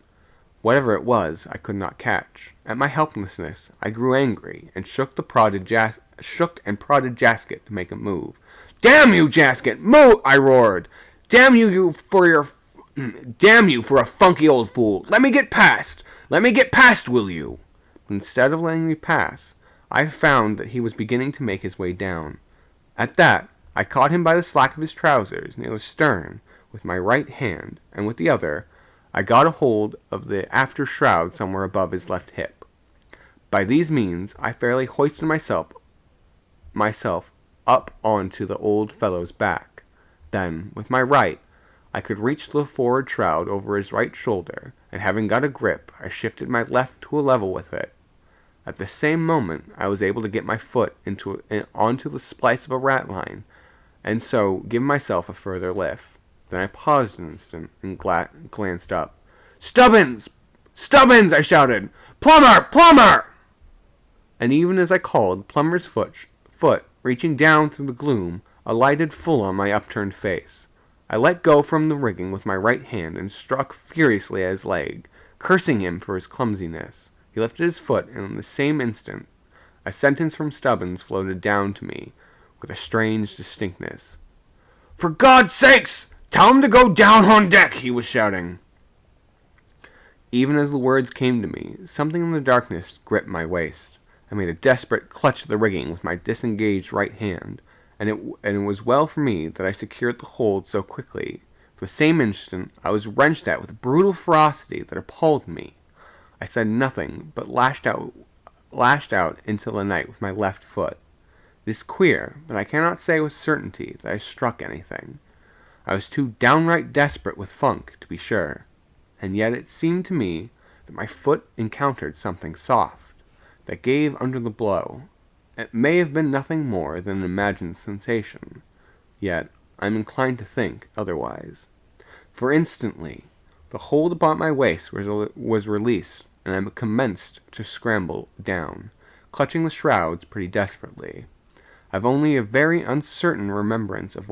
whatever it was, I could not catch. At my helplessness, I grew angry, and shook and prodded Jasket to make a move. "Damn you, Jasket! Move!" I roared. Damn you for a funky old fool! Let me get past, will you?" But instead of letting me pass, I found that he was beginning to make his way down. At that, I caught him by the slack of his trousers near the stern with my right hand, and with the other, I got a hold of the after shroud somewhere above his left hip. By these means, I fairly hoisted myself up onto the old fellow's back. Then, with my right, I could reach the forward shroud over his right shoulder, and having got a grip, I shifted my left to a level with it. At the same moment, I was able to get my foot onto the splice of a ratline, and so give myself a further lift. Then I paused an instant and glanced up. "Stubbins! Stubbins!" I shouted. "Plummer! And even as I called, Plummer's foot, reaching down through the gloom, alighted full on my upturned face. I let go from the rigging with my right hand and struck furiously at his leg, cursing him for his clumsiness. He lifted his foot, and in the same instant, a sentence from Stubbins floated down to me, with a strange distinctness. "For God's sakes, tell him to go down on deck," he was shouting. Even as the words came to me, something in the darkness gripped my waist. I made a desperate clutch at the rigging with my disengaged right hand, and it was well for me that I secured the hold so quickly. For the same instant, I was wrenched at with a brutal ferocity that appalled me. I said nothing, but lashed out into the night with my left foot. It is queer, but I cannot say with certainty that I struck anything. I was too downright desperate with funk, to be sure, and yet it seemed to me that my foot encountered something soft, that gave under the blow. It may have been nothing more than an imagined sensation, yet I am inclined to think otherwise. For instantly, the hold about my waist was released, and I commenced to scramble down, clutching the shrouds pretty desperately. I've only a very uncertain remembrance of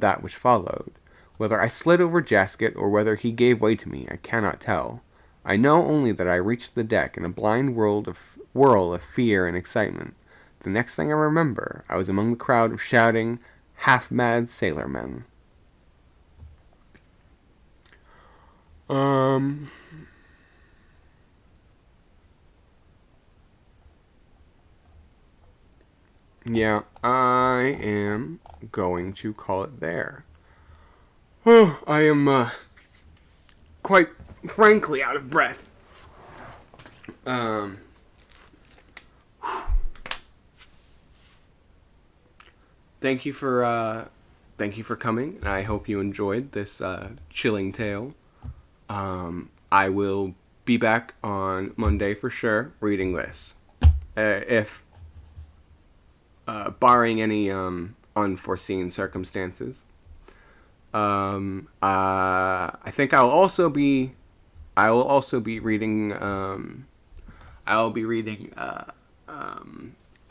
that which followed. Whether I slid over Jasket or whether he gave way to me, I cannot tell. I know only that I reached the deck in a blind whirl of fear and excitement. The next thing I remember, I was among the crowd of shouting, half-mad sailormen. Yeah, I am going to call it there. Oh, I am, quite frankly out of breath. Thank you for coming. I hope you enjoyed this, chilling tale. I will be back on Monday for sure, reading this. If barring any, unforeseen circumstances. I think I will also be reading, I'll be reading,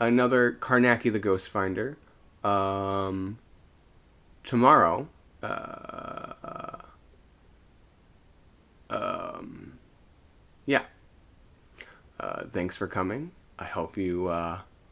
another Carnacki the Ghost Finder, tomorrow. Yeah. Thanks for coming. I hope you,